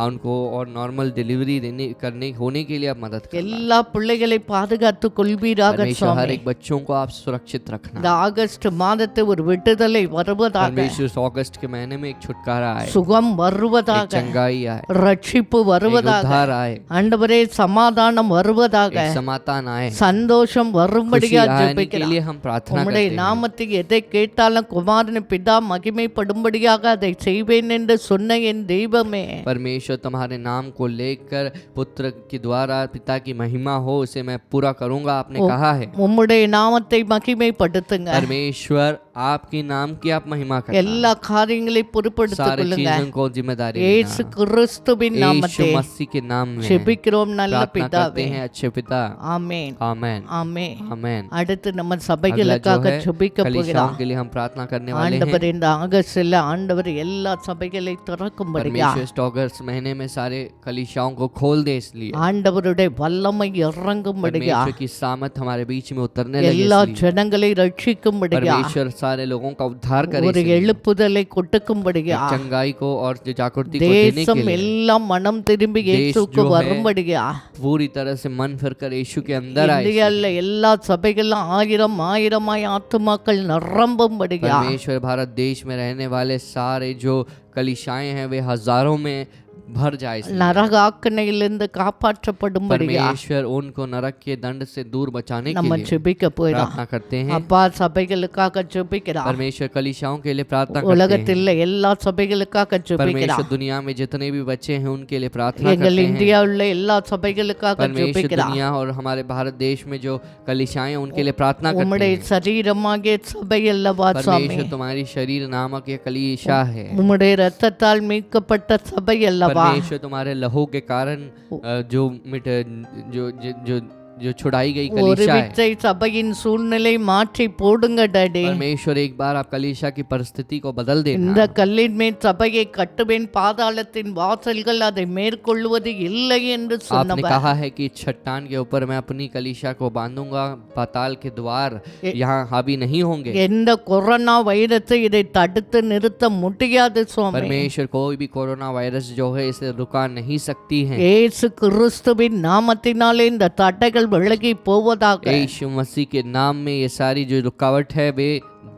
उनको और नॉर्मल डिलीवरी देने करने होने के लिए आप मदद करना। எல்லா பிள்ளைகளை பாதுகாத்து கொள்வீராக परमेश्वर हर சுவாமி। एक बच्चों को आप सुरक्षित रखना। இந்த ஆகஸ்ட் மாதத்தை ஒரு விடுதலை வருவதாக। परमेश्वर इस अगस्त के महीने में एक छुटकारा आए, சுகம் एक வருவதாக। चंगाई आए, ரட்சிப்பு एक வருவதாக। उद्धार आए, ஆண்டவரே சமாதானம் வருவதாக। एक समाधान आए, சந்தோஷம் खुशी வரும்படியா आने के ஜெபிக்கிறோம்। लिए हम प्रार्थना உம்முடைய करते हैं। நாமத்தை எதை கேட்டாலும் குமாரன் பிதா மகிமைப்படும்படியாக அதை செய்வேன் என்று சொன்ன என் தெய்வமே परमेश्वर परमेश्वर तुम्हारे नाम को लेकर पुत्र के द्वारा पिता की महिमा हो, उसे मैं पूरा करूंगा, आपने कहा है। உம்முடைய நாமத்தை மகிமைப்படுத்துங்க. परमेश्वर आपकी नाम की आप महिमा करना, எல்லா காரியங்களையும் பொறுப்படுத்திக் सारे கொள்ளுங்க. चीजों को जिम्मेदारी இயேசு लेना। கிறிஸ்துவின் यीशु நாமத்தை मसीह के नाम में ஜெபிக்கிறோம் நல்ல प्रार्थना करते பிதாவே. हैं अच्छे पिता। ஆமென் आमेन ஆமென். आमेन। அடுத்து நம்ம अगला जो சபைகளுக்காக है ஜெபிக்க कलीसियाओं போகிறோம். के लिए हम प्रार्थना करने वाले हैं। ஆண்டவர் இந்த ஆகஸ்டில் ஆண்டவர் எல்லா சபைகளை திறக்கும்படியா परमेश्वर इस अगस्त महीने में सारे कलीसियाओं को खोल दे, इसलिए ஆண்டவருடைய வல்லமை இறங்கும்படியா परमेश्वर की सामत हमारे बीच में उतरने लगे, எல்லா इसलिए ஜனங்களை ரட்சிக்கும்படியா परमेश्वर सारे लोगों का उद्धार करे, ஒரு इसलिए எழுப்புதலை கொடுக்கும்படியா एक चंगाई को और जो जागृति को देने के தேசம் लिए எல்லாம் மனம் திரும்பி இயேசுக்கு जो है வரும்படியா पूरी तरह से मन फिर कर यीशु के अंदर आए, இந்தியால எல்லா சபைகளும் ஆயிரம் ஆயிரமாய் ஆத்துமாக்கள் நிரம்பும்படியா परमेश्वर भारत देश में रहने वाले सारे जो कलीसियाएं हैं वे हजारों में भर जाए, इसलिए நரக ஆக்கினையிலிருந்து காப்பாற்றப்படும்படியா परमेश्वर उनको नरक के दंड से दूर बचाने के நம்ம लिए ஜெபிக்க போறோம். प्रार्थना करते हैं। அப்பா சபைகளுக்காக ஜெபிக்கிறோம். परमेश्वर कलीसियाओं के लिए प्रार्थना करते हैं। உலகத்தில் எல்லா சபைகளுக்காக ஜெபிக்கிறோம். परमेश्वर दुनिया में जितने भी बच्चे हैं उनके लिए प्रार्थना எங்கள் करते हैं। இந்தியாவுள்ள எல்லா சபைகளுக்காக परमेश्वर ஜெபிக்கிறோம். दुनिया और हमारे भारत देश में जो कलीसियाएं हैं उनके लिए प्रार्थना करते உம்முடைய हैं। சரீரமாகிய சபை அல்லவா சுவாமி, परमेश्वर तुम्हारी शरीर नामक ये कलीसिया है। உம்முடைய இரத்தத்தால் மீட்கப்பட்ட சபை அல்லவா, परमेश्वर तुम्हारे लहू के कारण जो मिट जो जो जो जो छुड़ाई गई ஒரு कलीसिया है। வித்தை சபையின் சூழ்நிலை மாற்றி போடுங்க டாடி. परमेश्वर एक बार आप कलीसिया की परिस्थिति को बदल இந்த देना। கல்லின் மேல் சபையை கட்டுவேன், பாதாளத்தின் வாசல்கள் அதை மேற்கொள்வது இல்லை என்று आपने சொன்னவர். कहा है कि चट्टान के ऊपर मैं अपनी कलीसिया को बांधूंगा, पाताल के द्वार यहाँ हावी नहीं होंगे। எந்த கொரோனா வைரஸை இதை தடுத்து நிறுத்த முடியாது சுவாமி. परमेश्वर कोई भी कोरोना वायरस जो है इसे रुका नहीं सकती है। இயேசு கிறிஸ்துவின் நாமத்தினாலே இந்த தடைகள் விலகி போவதாக. यीशु मसीह के नाम में ये सारी जो रुकावट है वे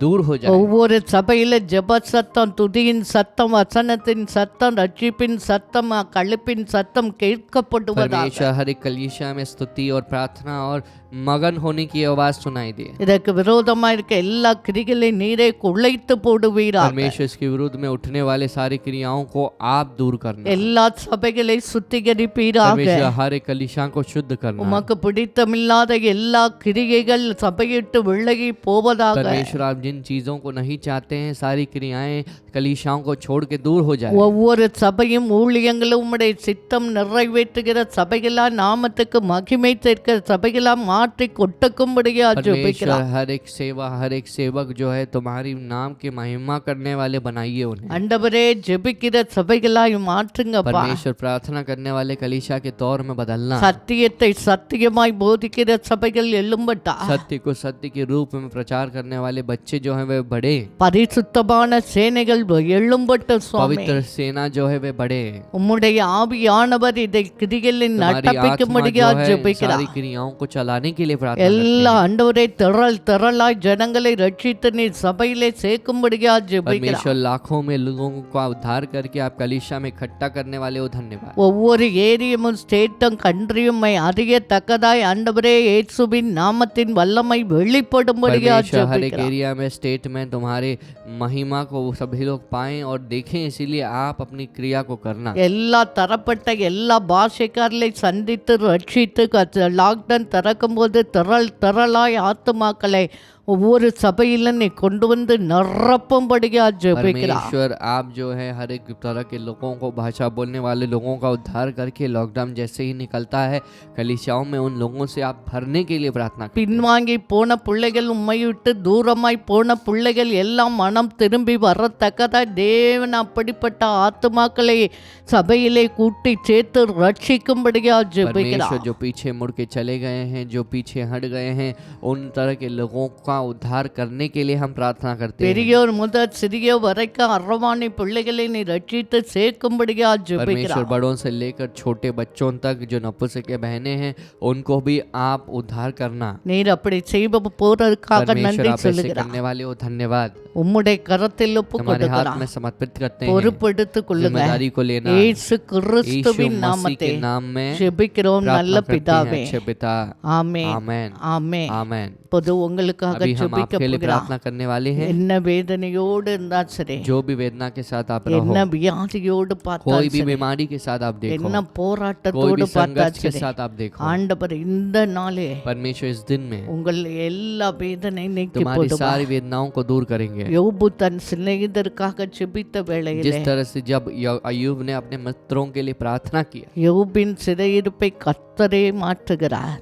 दूर हो जाए। ஒவ்வொரு சபையில ஜெப சத்தம், துதியின் சத்தம், வசனத்தின் சத்தம், ரட்சிப்பின் சத்தம், கழுப்பின் சத்தம் கேட்கப்படுவதாக. परमेश्वर हर एक कलीसिया में स्तुति और प्रार्थना और मगन होने की आवाज सुनाई दे। இதற்கு விரோதமா இருக்க எல்லா கிரிகளையும் நீரே குலைத்து போடுவீராக. परमेश्वर इसके विरुद्ध में उठने वाले सारी क्रियाओं को आप दूर करना। எல்லா சபைகளை சுத்திகரிப்பீராக. परमेश्वर हर एक कलीसिया को शुद्ध करना। உமக்கு பிடித்தமில்லாத எல்லா கிரிகைகள் சபையிட்டு விலகி போவதாக. परमेश्वर आप जिन चीजों को नहीं चाहते हैं सारी क्रियाएं कलीसियाओं को छोड़ के दूर हो जाए। ஒவ்வொரு சபையும் ஊழியங்களும் உம்முடைய சித்தம் நிறைவேற்றுகிற சபைகளா, நாமத்துக்கு மகிமை சேர்க்கிற சபைகளா மாற்றி கொட்டக்கும்படியா परमेश्वर ஜெபிக்கிறோம். हर एक सेवा हर एक सेवक जो है तुम्हारी नाम की महिमा करने वाले बनाइए उन्हें। ஆண்டவரே ஜெபிக்கிற சபைகளாய் மாற்றுங்கப்பா. परमेश्वर प्रार्थना करने वाले कलीसिया के तौर में बदलना। சத்தியத்தை சத்தியமாய் போதிக்கிற சபைகள் எழும்பட்டா. सत्य को सत्य के रूप में प्रचार करने वाले बच्चे जो हैं वे बढ़े। பரிசுத்தமான சேனைகள் எழும்பட்ட சுவாமி. पवित्र सेना जो है वे बढ़े। உம்முடைய ஆவியானவர் இதை கிரிகளில் तुम्हारी आत्मा நடப்பிக்கும்படியா जो है ஜெபிக்கிறார். सारी क्रियाओं को चलाने के लिए प्रार्थना எல்லா करते हैं। ஆண்டவரே திரளாய் ஜனங்களை ரட்சித்து நீ சபையிலே சேர்க்கும்படியா ஜெபிக்கிறார். परमेश्वर लाखों में लोगों का उद्धार करके आप कलीसिया में इकट्ठा करने वाले हो, धन्यवाद। ஒவ்வொரு ஏரியமும் ஸ்டேட்டும் கண்ட்ரியும் அறியத்தக்கதாய் ஆண்டவரே இயேசுவின் நாமத்தின் வல்லமை வெளிப்படும்படியா परमेश्वर हर एक ஜெபிக்கிறார். एरिया में स्टेट में तुम्हारे महिमा को सभी लोग पाएं और देखें, इसीलिए आप अपनी क्रिया को करना। எல்லா தரப்பட்ட எல்லா பாஷைக்காரர்களை சந்தித்து ரட்சித்து லாக்டவுன் திறக்கும்போது திரளாய் ஆத்துமாக்களை ஒவ்வொரு சபையிலும் நீ கொண்டு வந்து நிரப்பும்படியா ஜெபிக்கிறார். परमेश्वर आप जो है हर एक तरह के लोगों को, भाषा बोलने वाले लोगों का उद्धार करके लॉकडाउन जैसे ही निकलता है कलीसियाओं में उन लोगों से आप भरने के लिए प्रार्थना करें। பின்வாங்கி போன பிள்ளைகள், உம்மை விட்டு தூரமாய் போன பிள்ளைகள் எல்லாம் மனம் திரும்பி வரத்தக்கதாய் தேவன் அப்படிப்பட்ட ஆத்துமாக்களை சபையிலே கூட்டி சேர்த்து ரட்சிக்கும்படியா ஜெபிக்கிறார். परमेश्वर जो पीछे मुड़ के चले गए हैं, जो पीछे हट गए हैं, उन तरह के लोगों का उद्धार करने के लिए हम प्रार्थना करते हैं। பெரியோர் முதல் சிறியோர் வரைக்கும் அரவாணி பிள்ளைகளை நீ ரட்சித்து சேர்க்கும்படியா परमेश्वर ஜெபிக்கிறார். बड़ों से लेकर छोटे बच्चों तक जो नपुंसक बहनें हैं उनको भी आप उद्धार करना। நீர் அப்படி செய்ய போறதுக்காக परमेश्वर நன்றி आप ऐसे சொல்லுகிறார். करने वाले हो, धन्यवाद। உம்முடைய கரத்தில் ஒப்பு हमारे हाथ கொடுக்கிறார். में समर्पित करते हैं, பொறுப்பெடுத்துக் கொள்ளுங்க. जिम्मेदारी को लेना। இயேசு यीशु கிறிஸ்துவின் मसीह நாமத்தை के नाम में ஜெபிக்கிறோம் நல்ல प्रार्थना करते हैं, பிதாவே. अच्छे पिता। ஆமென் आमेन ஆமென். आमेन। இப்போது உங்களுக்காக अभी हम ஜெபிக்க आपके लिए போகிறோம். प्रार्थना करने वाले हैं। என்ன வேதனையோடு இருந்தா சரி, जो भी वेदना के साथ आप என்ன रहो, வியாதியோடு பார்த்தா कोई भी சரி, बीमारी के साथ आप என்ன देखो, कोई போராட்டத்தோடு भी பார்த்தா संघर्ष के சரி, साथ आप देखो, ஆண்டவர் இந்த நாளே परमेश्वर इस दिन में உங்கள் எல்லா வேதனை நீக்கி तुम्हारी போடுவார். सारी वेदनाओं को दूर करेंगे। யோபு தன் சிநேகிதருக்காக ஜெபித்த வேளையிலே जिस तरह से जब अय्यूब ने अपने मित्रों के लिए प्रार्थना किया, யோபின் சிறையிருப்பை கர்த்தரே மாற்றுகிறார்.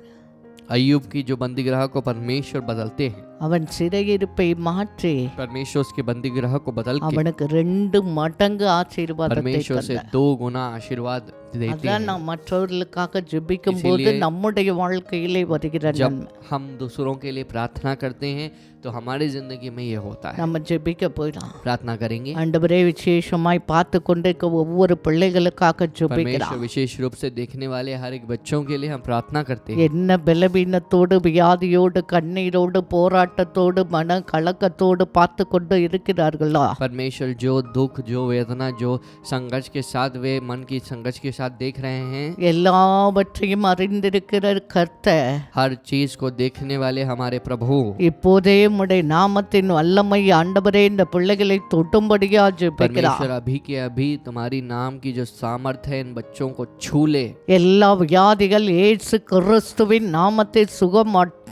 अय्यूब की जो बंदीगृह को परमेश्वर बदलते हैं, அவன் சிறையிருப்பை மாற்றி परमेश्वर उसके बंदीगृह को बदल के அவனுக்கு 2 மடங்கு ஆசீர்வாதத்தை परमेश्वर से தந்தார். 2 गुना आशीर्वाद देते அதான் हैं। நாம் மற்றவர்களுக்காக ஜெபிக்கும் போது इसीलिए நம்முடைய வாழ்க்கையிலே வருகிற जब நன்மை. हम दूसरों के लिए प्रार्थना करते हैं तो हमारी जिंदगी में ये होता है। நம்ம ஜெபிக்க போயிடலாம். प्रार्थना करेंगे। ஆண்டவரே விசேஷமாய் பார்த்து கொண்டிருக்க ஒவ்வொரு பிள்ளைகளுக்காக परमेश्वर ஜெபிக்கிறோம். विशेष रूप से देखने वाले हर एक बच्चों के लिए हम प्रार्थना करते हैं। என்ன பலவீனத்தோடு வியாதியோடு கண்ணீரோடு போராட்டத்தோடு மன கலக்கத்தோடு பார்த்து கொண்டு இருக்கிறார்களோ, परमेश्वर जो दुख, जो वेदना, जो संघर्ष के साथ वे मन की संघर्ष के साथ देख रहे हैं, எல்லாவற்றையும் அறிந்திருக்கிற கர்த்தர் हर चीज को देखने वाले हमारे प्रभु இப்போதே உம்முடைய நாமத்தின் வல்லமை ஆண்டவரே இந்த பிள்ளைகளை தொட்டும்படியா ஜெபிக்கிறார். परमेश्वर अभी के अभी तुम्हारी नाम की जो सामर्थ है इन बच्चों को छू ले। எல்லா வியாதிகள் இயேசு கிறிஸ்துவின் நாமத்தில் சுகமடைவதாக.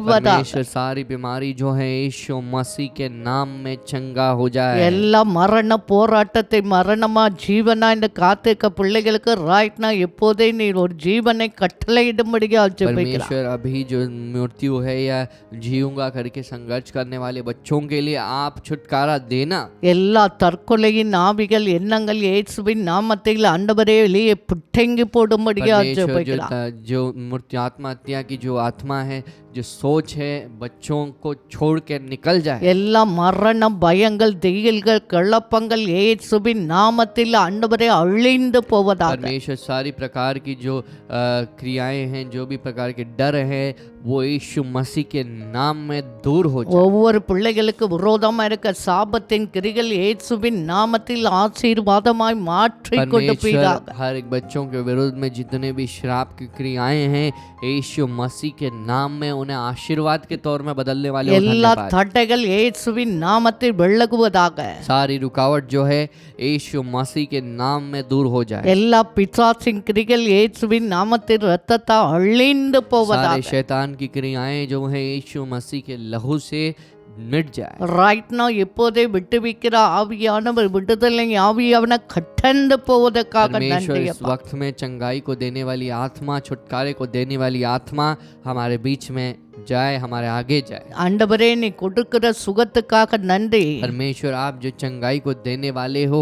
परमेश्वर सारी बीमारी जो है यीशु मसीह के नाम में चंगा हो जाए। எல்லா மரண போராட்டத்தை மரணமா ஜீவனா இந்த காத்திருக்க பிள்ளைகளுக்கு ராய்ட்னா எப்போதே நீ ஒரு ஜீவனை கட்டளையிடும்படியா ஜெபிக்கிறார். परमेश्वर अभी जो मृत्यु है या जीऊंगा करके संघर्ष करने वाले बच्चों के लिए आप छुटकारा देना। எல்லா தற்கொலையின் ஆவிகள் எண்ணங்கள் இயேசுவின் நாமத்தில் ஆண்டவரே வெளியே பிட்டங்கி போடும்படியா परमेश्वर ஜெபிக்கிறார். जो मृत्यु आत्महत्या की जो आत्मा है, जो सोच है, बच्चों को छोड़ के निकल जाए। எல்லா மரண பயங்கள் திகில்கள் குழப்பங்கள் இயேசுவின் நாமத்தில் ஆண்டவரே அழிந்து போவதாக. परमेश्वर सारी प्रकार की जो क्रियाएं हैं, जो भी प्रकार के डर है, वो यीशु मसीह के नाम में दूर हो जाए। ஒவ்வொரு பிள்ளைகளுக்கு விரோதமா இருக்க சாபத்தின் கிரிகள் இயேசுவின் நாமத்தில் ஆசீர்வாதமாய் மாற்றி கொண்டு परमेश्वर போவதாக. हर एक बच्चों के विरुद्ध में जितने भी श्राप की क्रियाएं हैं, यीशु मसीह के नाम में उन्हें आशीर्वाद के तौर में बदलने वाले हो எல்லா धन्यवाद। தடைகள் இயேசுவின் நாமத்தில் விலகுவதாக. सारी रुकावट जो है यीशु मसीह के नाम में दूर हो जाए। எல்லா பிசாசின் கிரிகள் இயேசுவின் நாமத்தில் இரத்தத்தை அழிந்து सारे போவதாக. शैतान की क्रियाएं जो है यीशु मसीह के लहू से मिट जाए। ரைட் நா இப்போதே விட்டுவிக்கிற ஆவியானவர் விடுதலை ஆவியாவன கட்டந்து போவதற்காக परमेश्वर நன்றி इस அப்பா. वक्त में चंगाई को देने वाली आत्मा, छुटकारे को देने वाली आत्मा हमारे बीच में जाए, हमारे आगे जाए। ஆண்டவரே நீ கொடுக்கிற சுகத்துக்காக நன்றி. परमेश्वर आप जो चंगाई को देने वाले हो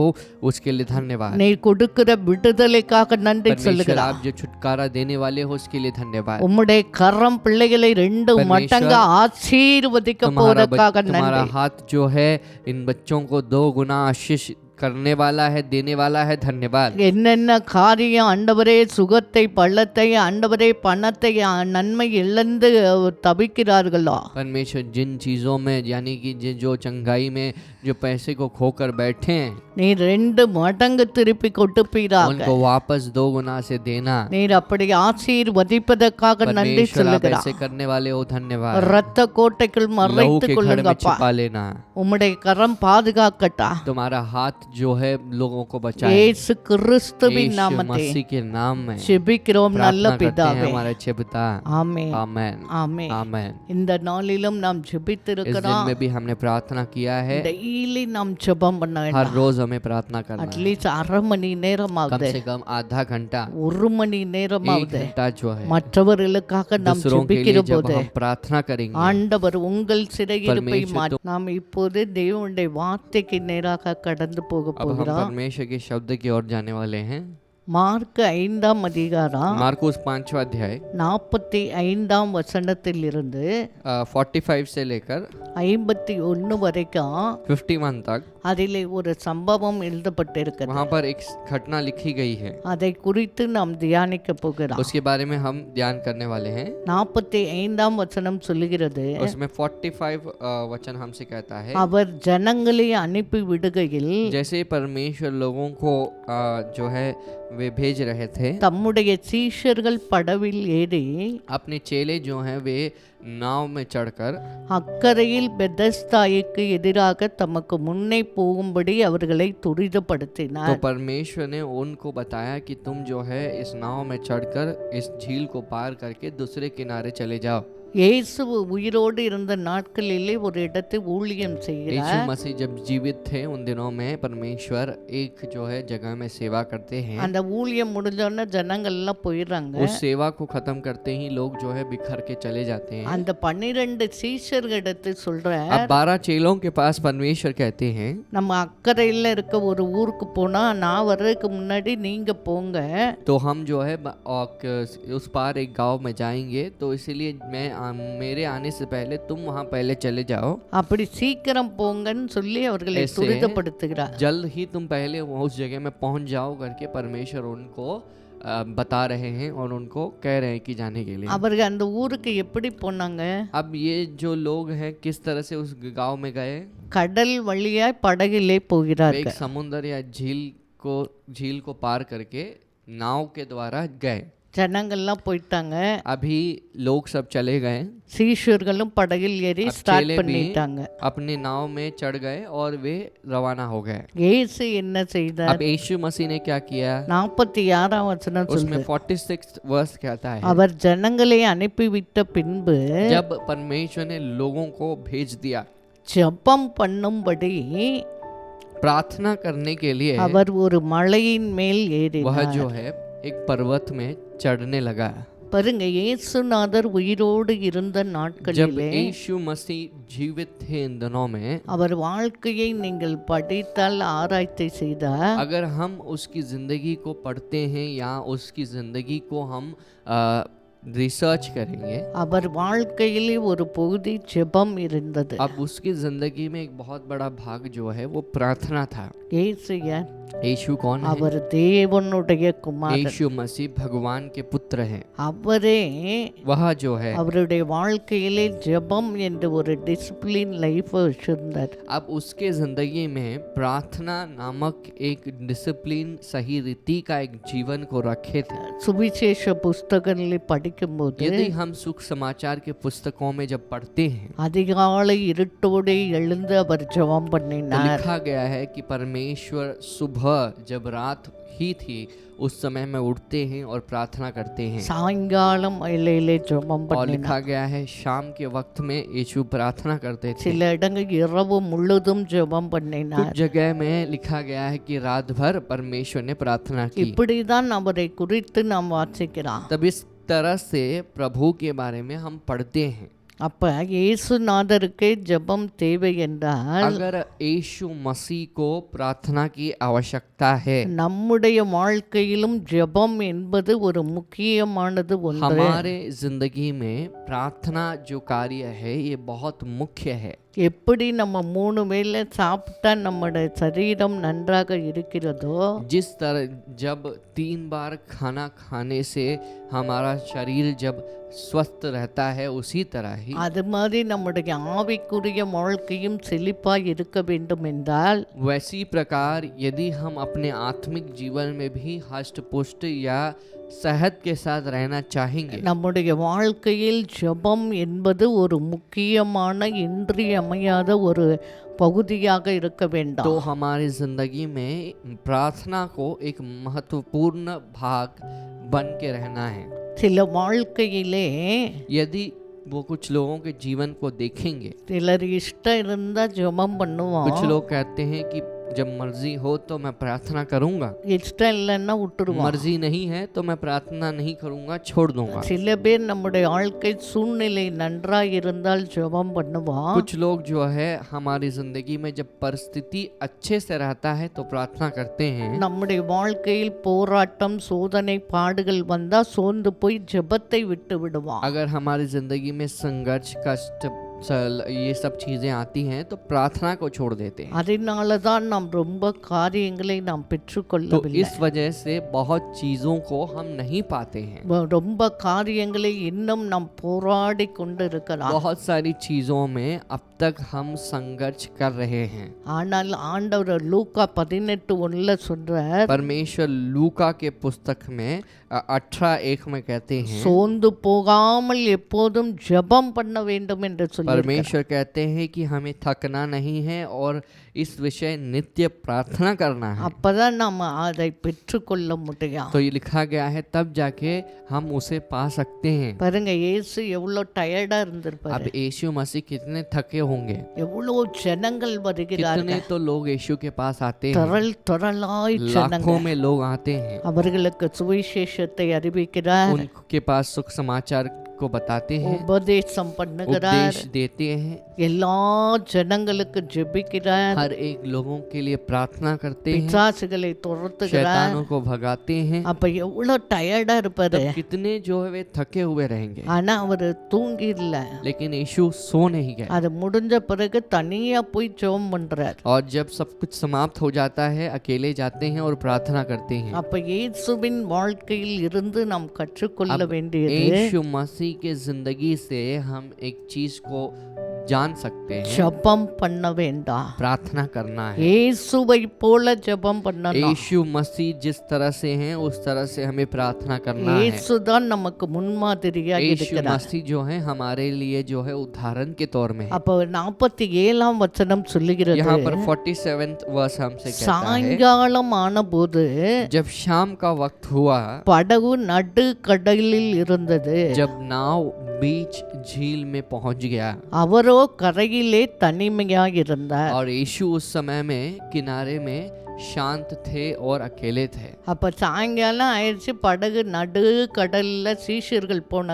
उसके लिए धन्यवाद। நீ கொடுக்கிற விடுதலைக்காக நன்றி परमेश्वर சொல்லுகிறார். आप जो छुटकारा देने वाले हो उसके लिए धन्यवाद। உம்முடைய கரம் பிள்ளைகளை 2 परमेश्वर, மடங்கு ஆசீர்வதிக்க போவதற்காக तुम्हारा நன்றி. हाथ जो है इन बच्चों को 2 गुना आशीष करने वाला है, देने वाला है। धन्यवाद। என்னென்ன காரியம் ஆண்டவரே சுகத்தை பள்ளத்தை ஆண்டவரே பணத்தை நன்மை இழந்து தவிக்கிறார்களோ, परमेश्वर जिन चीजों में यानी कि जो चंगाई में जो पैसे को खोकर बैठे हैं, நீர் 2 மடங்கு திருப்பி கொடுப்பீராக. उनको वापस 2 गुना से देना। நீர் அப்படி ஆசீர்வதிப்பதற்காக நன்றி परमेश्वर आप சொல்லுகிறார். ऐसे करने वाले हो, धन्यवाद। இரத்த கோட்டைக்குள் लहू மறைத்துக் के घर में கொள்ளுங்கப்பா. छिपा लेना। உம்முடைய கரம் பாதுகாக்கட்டா. तुम्हारा हाथ जो है लोगों को बचाए। இயேசு கிறிஸ்துவின் यीशु நாமத்தில் मसीह के नाम में ஜெபிக்கிறோம் நல்ல प्रार्थना करते हैं பிதாவே. हमारे अच्छे पिता। ஆமென். आमेन। ஆமென். आमेन। இந்த நாளிலும் நாம் इस दिन ஜெபித்திருக்கிறோம். में भी हमने प्रार्थना किया है। டெய்லி நாம் ஜெபம் பண்ண हर வேண்டாம். रोज हमें प्रार्थना करना है। அட்லீஸ்ட் அரை மணி कम நேரமாவது से कम आधा घंटा, 1 மணி 1 நேரமாவது घंटा जो है மற்றவர்களுக்காக நாம் दूसरों के लिए ஜெபிக்கிற जब போது हम प्रार्थना करेंगे, ஆண்டவர் உங்கள் சிறையிருப்பை परमेश्वर மாற்றி நாம் இப்போது தேவனுடைய வார்த்தைக்கு நேராக கடந்து போக अब हम போகிறோம். परमेश्वर के शब्द की ओर जाने वाले हैं। மார்க் 5ஆம் அதிகாரம் मार्कुस 5वां अध्याय 45ஆம் வசனத்திலிருந்து 45 से लेकर 51 வரைக்கும் 51 तक அதிலே ஒரு சம்பவம் எழுதப்பட்டிருக்கிறது. वहाँ पर एक घटना लिखी गई है, அதை குறித்து நாம் தியானிக்க போகிறோம். उसके बारे में हम ध्यान करने वाले हैं। 45ஆம் வசனம் சொல்லுகிறது, उसमें 45 वचन हमसे कहता है, அவர் ஜனங்களை அனுப்பி விடுகையில் जैसे परमेश्वर लोगों को जो है वे भेज रहे थे, தம்முடைய சீஷர்கள் படவில் ஏறி अपने चेले जो हैं वे नाव में चढ़कर அக்கரையில் பெதஸ்தாய்க்கு எதிராக தமக்கு முன்னே போகும்படி அவர்களை तो துரிதப்படுத்தினார். परमेश्वर ने उनको बताया कि तुम जो है इस नाव में चढ़कर इस झील को पार करके दूसरे किनारे चले जाओ। இயேசு உயிரோடு இருந்த நாட்களிலே ஒரு இடத்தை ஊழியம் यीशु செய்கிறார். मसीह जब जीवित थे उन दिनों में परमेश्वर एक जो है जगह में सेवा करते हैं। அந்த ஊழியம் முடிஞ்சோடனே ஜனங்கள் எல்லாம் போயிடுறாங்க. उस सेवा को खत्म करते ही लोग जो है बिखर के चले जाते हैं। அந்த 12 சீஷர்களிடத்தை சொல்றார், अब 12 चेलों के पास परमेश्वर कहते हैं, நம்ம அக்கறையில் இருக்க ஒரு ஊருக்கு போனா நான் வர்றதுக்கு முன்னாடி நீங்க போங்க. तो हम जो है उस पार एक गांव में जाएंगे, तो इसीलिए मेरे आने से पहले तुम वहां पहले चले जाओ। அப்படி சீக்கிரம் போங்கன்னு சொல்லி அவர்களை ऐसे துரிதப்படுத்துகிறார். जल्द ही तुम पहले उस जगह में पहुंच जाओ करके परमेश्वर उनको बता रहे हैं और उनको कह रहे हैं कि जाने के लिए। அவர்கள் அந்த ஊருக்கு எப்படி போனாங்க? अब ये जो लोग हैं किस तरह से उस गांव में गए? கடல் வழியாய் படகிலே एक போகிறார்கள். समुद्र या झील को पार करके नाव के द्वारा गए। ஜனங்கள்லாம் போயிட்டாங்க. अभी लोग सब चले गए, சீஷர்களும் படகில் ஏறி अब ஸ்டார்ட் चेले भी பண்ணிட்டாங்க. अपने नाव में चढ़ गए और वे रवाना हो गए। இயேசு என்ன செய்தார்? अब यीशु मसीह ने क्या किया? 46ஆம் வசனம் उसमें சொல்லுது, 46 वर्ष कहता है, அவர் ஜனங்களை அனுப்பிவிட்ட பின்பு जब परमेश्वर ने लोगों को भेज दिया ஜெபம் பண்ணும்படி प्रार्थना करने के लिए, அவர் ஒரு மலையின் மேல் वह ஏறினார். जो है एक पर्वत में चढ़ने लगा। பாருங்க, இயேசுநாதர் உயிரோடு இருந்த जब நாட்களிலே यीशु मसीह जीवित थे इन दिनों में, அவர் வாழ்க்கையை நீங்கள் படித்தால் ஆராய்ச்சி செய்தால் अगर हम उसकी जिंदगी को पढ़ते हैं या उसकी जिंदगी को हम रिसर्च करेंगे, அவர் வாழ்க்கையிலே ஒரு பகுதி ஜெபம் இருந்தது. अब उसकी जिंदगी में एक बहुत बड़ा भाग जो है वो प्रार्थना था। இயேசு யார்? यीशु कौन है? அவர் தேவனுடைய குமாரன். यीशु मसीह भगवान के पुत्र हैं। அவரே वह जो है அவருடைய வாழ்க்கையிலே ஜெபம் என்ற ஒரு டிசிப்ளின் லைஃப் வச்சிருந்தார். अब उसके जिंदगी में प्रार्थना नामक एक डिसिप्लिन सही रीति का एक जीवन को रखे थे। சுவிசேஷ புஸ்தகங்களை படிக்கும்போது यदि हम सुख समाचार के पुस्तकों में जब पढ़ते हैं அதிகாலை இருட்டோடு எழுந்து அவர் ஜெபம் तो பண்ணினார். लिखा गया है कि परमेश्वर सुबह जब रात ही थी उस समय में उठते हैं और प्रार्थना करते हैं, சாயங்காலம் வேளையிலே ஜெபம் और लिखा பண்ணினார். गया है शाम के वक्त में यीशु प्रार्थना करते थे। சில இடங்கள் இரவு முழுதும் ஜெபம் कुछ பண்ணினார். जगह में लिखा गया है कि रात भर परमेश्वर ने प्रार्थना की। இப்படிதான் அவரை குறித்து நாம் வாசிக்கிறோம். तब इस तरह से प्रभु के बारे में हम पढ़ते हैं। அப்ப இயேசுநாதருக்கு ஜெபம் தேவை என்றால் अगर यीशु मसीह को प्रार्थना की आवश्यकता है, நம்முடைய வாழ்க்கையிலும் ஜெபம் என்பது ஒரு முக்கியமானது ஒன்று. हमारे जिंदगी में प्रार्थना जो कार्य है ये बहुत मुख्य है। எப்படி நம்ம 3 வேளை சாப்பிட்டா நம்முடைய சரீரம் நன்றாக இருக்கிறதோ, जिस तरह जब 3 बार खाना खाने से हमारा शरीर जब स्वस्थ रहता है, उसी तरह ही அது மாதிரி நம்முடைய ஆவிக்குரிய வாழ்க்கையும் செழிப்பாய் இருக்க வேண்டும் என்றால் वैसी प्रकार यदि हम अपने आत्मिक जीवन में भी हष्ट पुष्ट या सेहत के साथ रहना चाहेंगे, நம்முடைய வாழ்க்கையில் ஜெபம் என்பது ஒரு முக்கியமான இன்றியமையாத ஒரு பகுதியாக இருக்க வேண்டும். तो हमारी जिंदगी में प्रार्थना को एक महत्वपूर्ण भाग बन के रहना है। சில வாழ்க்கையிலே यदि वो कुछ लोगों के जीवन को देखेंगे, சிலர் இஷ்டம் இருந்தா ஜெபம் பண்ணுவோம், कुछ लोग कहते हैं कि जब मर्जी हो तो मैं प्रार्थना करूंगा, இஷ்டம் இல்லைன்னா விட்டுருவோம். मर्जी नहीं है तो मैं प्रार्थना नहीं करूंगा, छोड़ दूंगा। சில பேர் நம்முடைய வாழ்க்கை சூழ்நிலை நன்றாக இருந்தால் ஜெபம் பண்ணுவோம். कुछ लोग जो है हमारी जिंदगी में जब परिस्थिति अच्छे से रहता है तो प्रार्थना करते हैं। நம்முடைய வாழ்க்கையில் போராட்டம் சோதனை பாடுகள் வந்தா சோர்ந்து போய் ஜெபத்தை விட்டு விடுவோம். अगर हमारी जिंदगी में संघर्ष कष्ट ये सब चीजें आती हैं तो प्रार्थना को छोड़ देते हैं। அதனால தான் நாம் ரொம்ப காரியங்களை நாம் तो பெற்றுக்கொள்ளவில்லை. इस वजह से बहुत चीजों को हम नहीं पाते हैं। ரொம்ப காரியங்களை இன்னும் நாம் போராடி கொண்டு இருக்கிறோம். बहुत सारी चीजों में अब तक हम संघर्ष कर रहे हैं। ஆனால் ஆண்டவர் லூக்கா 18:1 சொல்றார், परमेश्वर लूका के पुस्तक में 18:1 में कहते हैं, சோர்ந்து போகாமல் எப்போதும் ஜெபம் பண்ண வேண்டும் என்று சொல்லி परमेश्वर कहते हैं कि हमें थकना नहीं है और इस विषय नित्य प्रार्थना करना है। அப்பதான் நம்ம அதை பெற்றுக்கொள்ள முடியும். तो ये लिखा गया है, तब जाके हम उसे पा सकते हैं। பாருங்க, இயேசு எவ்வளவு டயர்டா இருந்திருப்பாரு, अब यीशु मसीह कितने थके होंगे, எவ்வளவு ஜனங்கள் कितने வருகிறார்கள், तो लोग यीशु के पास आते हैं, திரள் திரளாய் लाखों ஜனங்கள். में लोग आते हैं, அவர்களுக்கு சுவிசேஷத்தை அறிவிக்கிறார், उनके पास सुख समाचार को बताते हैं, உபதேசம் பண்ணுகிறார், उपदेश देते हैं, எல்லா ஜனங்களுக்கு ஜெபிக்கிறார், हर एक लोगों के लिए प्रार्थना करते हैं, பிசாசுகளை துரத்துகிறார். शैतानों को भगाते हैं। அப்ப எவ்வளவு டயர்டா இருப்பாரு, तब कितने जो है वे थके हुए रहेंगे, ஆனா அவரு தூங்கி இல்ல. लेकिन यीशु सो नहीं गए। அது முடிஞ்ச பிறகு தனியா போய் ஜெபம் பண்றார். और जब सब कुछ समाप्त हो जाता है, अकेले जाते हैं और प्रार्थना करते हैं। அப்ப இயேசுவின் வாழ்க்கையில் இருந்து நாம் கற்றுக்கொள்ள अब வேண்டியது, यीशु मसीह के जिंदगी से हम एक चीज को जान सकते हैं, ஜெபம் பண்ண வேண்டாம், प्रार्थना करना है। இயேசுவை போல ஜெபம் பண்ணணும். यीशु मसीह जिस तरह से हैं उस तरह से हमें प्रार्थना करना है। இயேசு தான் நமக்கு முன்மாதிரியா यीशु இருக்கிறார். मसीह जो है हमारे लिए जो है उदाहरण के तौर में है। அப்ப 47 வசனம் சொல்லுகிறது, यहाँ पर 47th वर्ष हमसे कहता है, சாயங்காலம் ஆனபோது जब शाम का वक्त हुआ, படகு நடு கடலில் இருந்தது, जब नाव बीच झील में पहुंच गया, அவரோ கரையிலே தனிமையா இருந்தார். और यीशु उस समय में किनारे में शांत थे और अकेले थे। அப்ப சாயங்காலம் ஆயிடுச்சு, படகு நடு கடல்ல சீஷர்கள் போன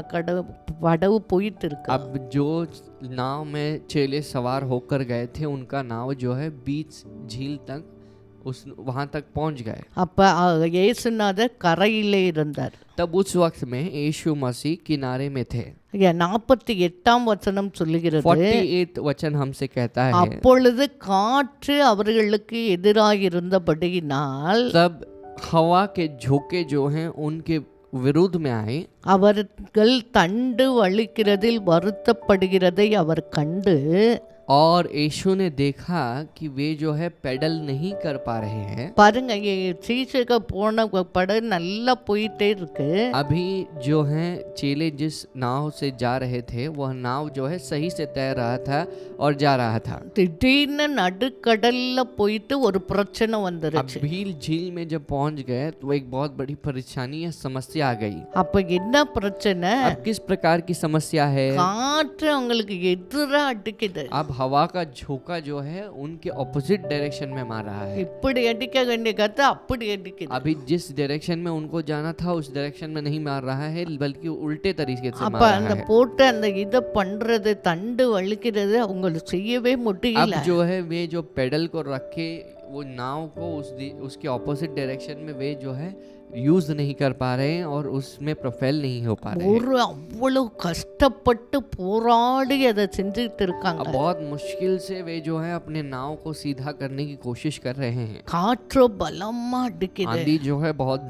படகு போயிட்டு இருக்கு. अब जो नाव में चेले सवार होकर गए थे, उनका नाव जो है बीच झील तक वहां तक पहुंच गए। அப்ப இயேசுநாதர் கரையிலே இருந்தார். तब उस वक्त में यीशु मसीह किनारे में थे। 48 வசனம் சொல்லுகிறது, 48th वचन हमसे कहता है, அப்பொழுது காற்று அவர்களுக்கு எதிராயிருந்தபடியினால் तब हवा के झोंके जो हैं उनके विरुद्ध में आए, அவர்கள் தண்டு வலிக்கிறதில் வருத்தப்படுகிறதை அவர் கண்டு, और यीशु ने देखा कि वे जो है पैडल नहीं कर पा रहे हैं। பாருங்க, சீசக போன படகு நல்லா போயிட்டே இருக்கு. अभी जो है चेले जिस नाव से जा रहे थे, वह नाव जो है सही से तैर रहा था और जा रहा था। திடீர்னு நடுக்கடல்ல போயிட்டு ஒரு பிரச்சனை अब வந்துருச்சு. भील झील में जब पहुंच गए तो एक बहुत बड़ी परेशानी या समस्या आ गई। அப்ப என்ன பிரச்சனை, अब किस प्रकार की समस्या है? காற்று அவங்களுக்கு எதிரா அடிக்குது. अब हवा का झोंका जो है उनके ऑपोजिट डायरेक्शन में मार रहा है। இப்படி அடிக்க வேண்டிய கத்து அப்படி அடிக்குது. अभी जिस डायरेक्शन में उनको जाना था उस डायरेक्शन में नहीं मार रहा है, बल्कि उल्टे तरीके से அப்ப मार அந்த रहा है। போட்டு அந்த இதை பண்றது, தண்டு வலிக்கிறது அவங்களுக்கு செய்யவே முடியல. अब जो है वे जो पेडल को रख के वो नाव को उसके ऑपोजिट डायरेक्शन में वे जो है यूज नहीं कर पा रहे हैं और उसमें प्रोफेल नहीं हो पा रहे हैं। ஒரு அவ்வளவு கஷ்டப்பட்டு போராடி அதை செஞ்சுட்டு இருக்காங்க. अब बहुत मुश्किल से वे जो है अपने नाव को सीधा करने की कोशिश कर रहे हैं। காற்று பலமா அடிக்குது, आंधी जो है बहुत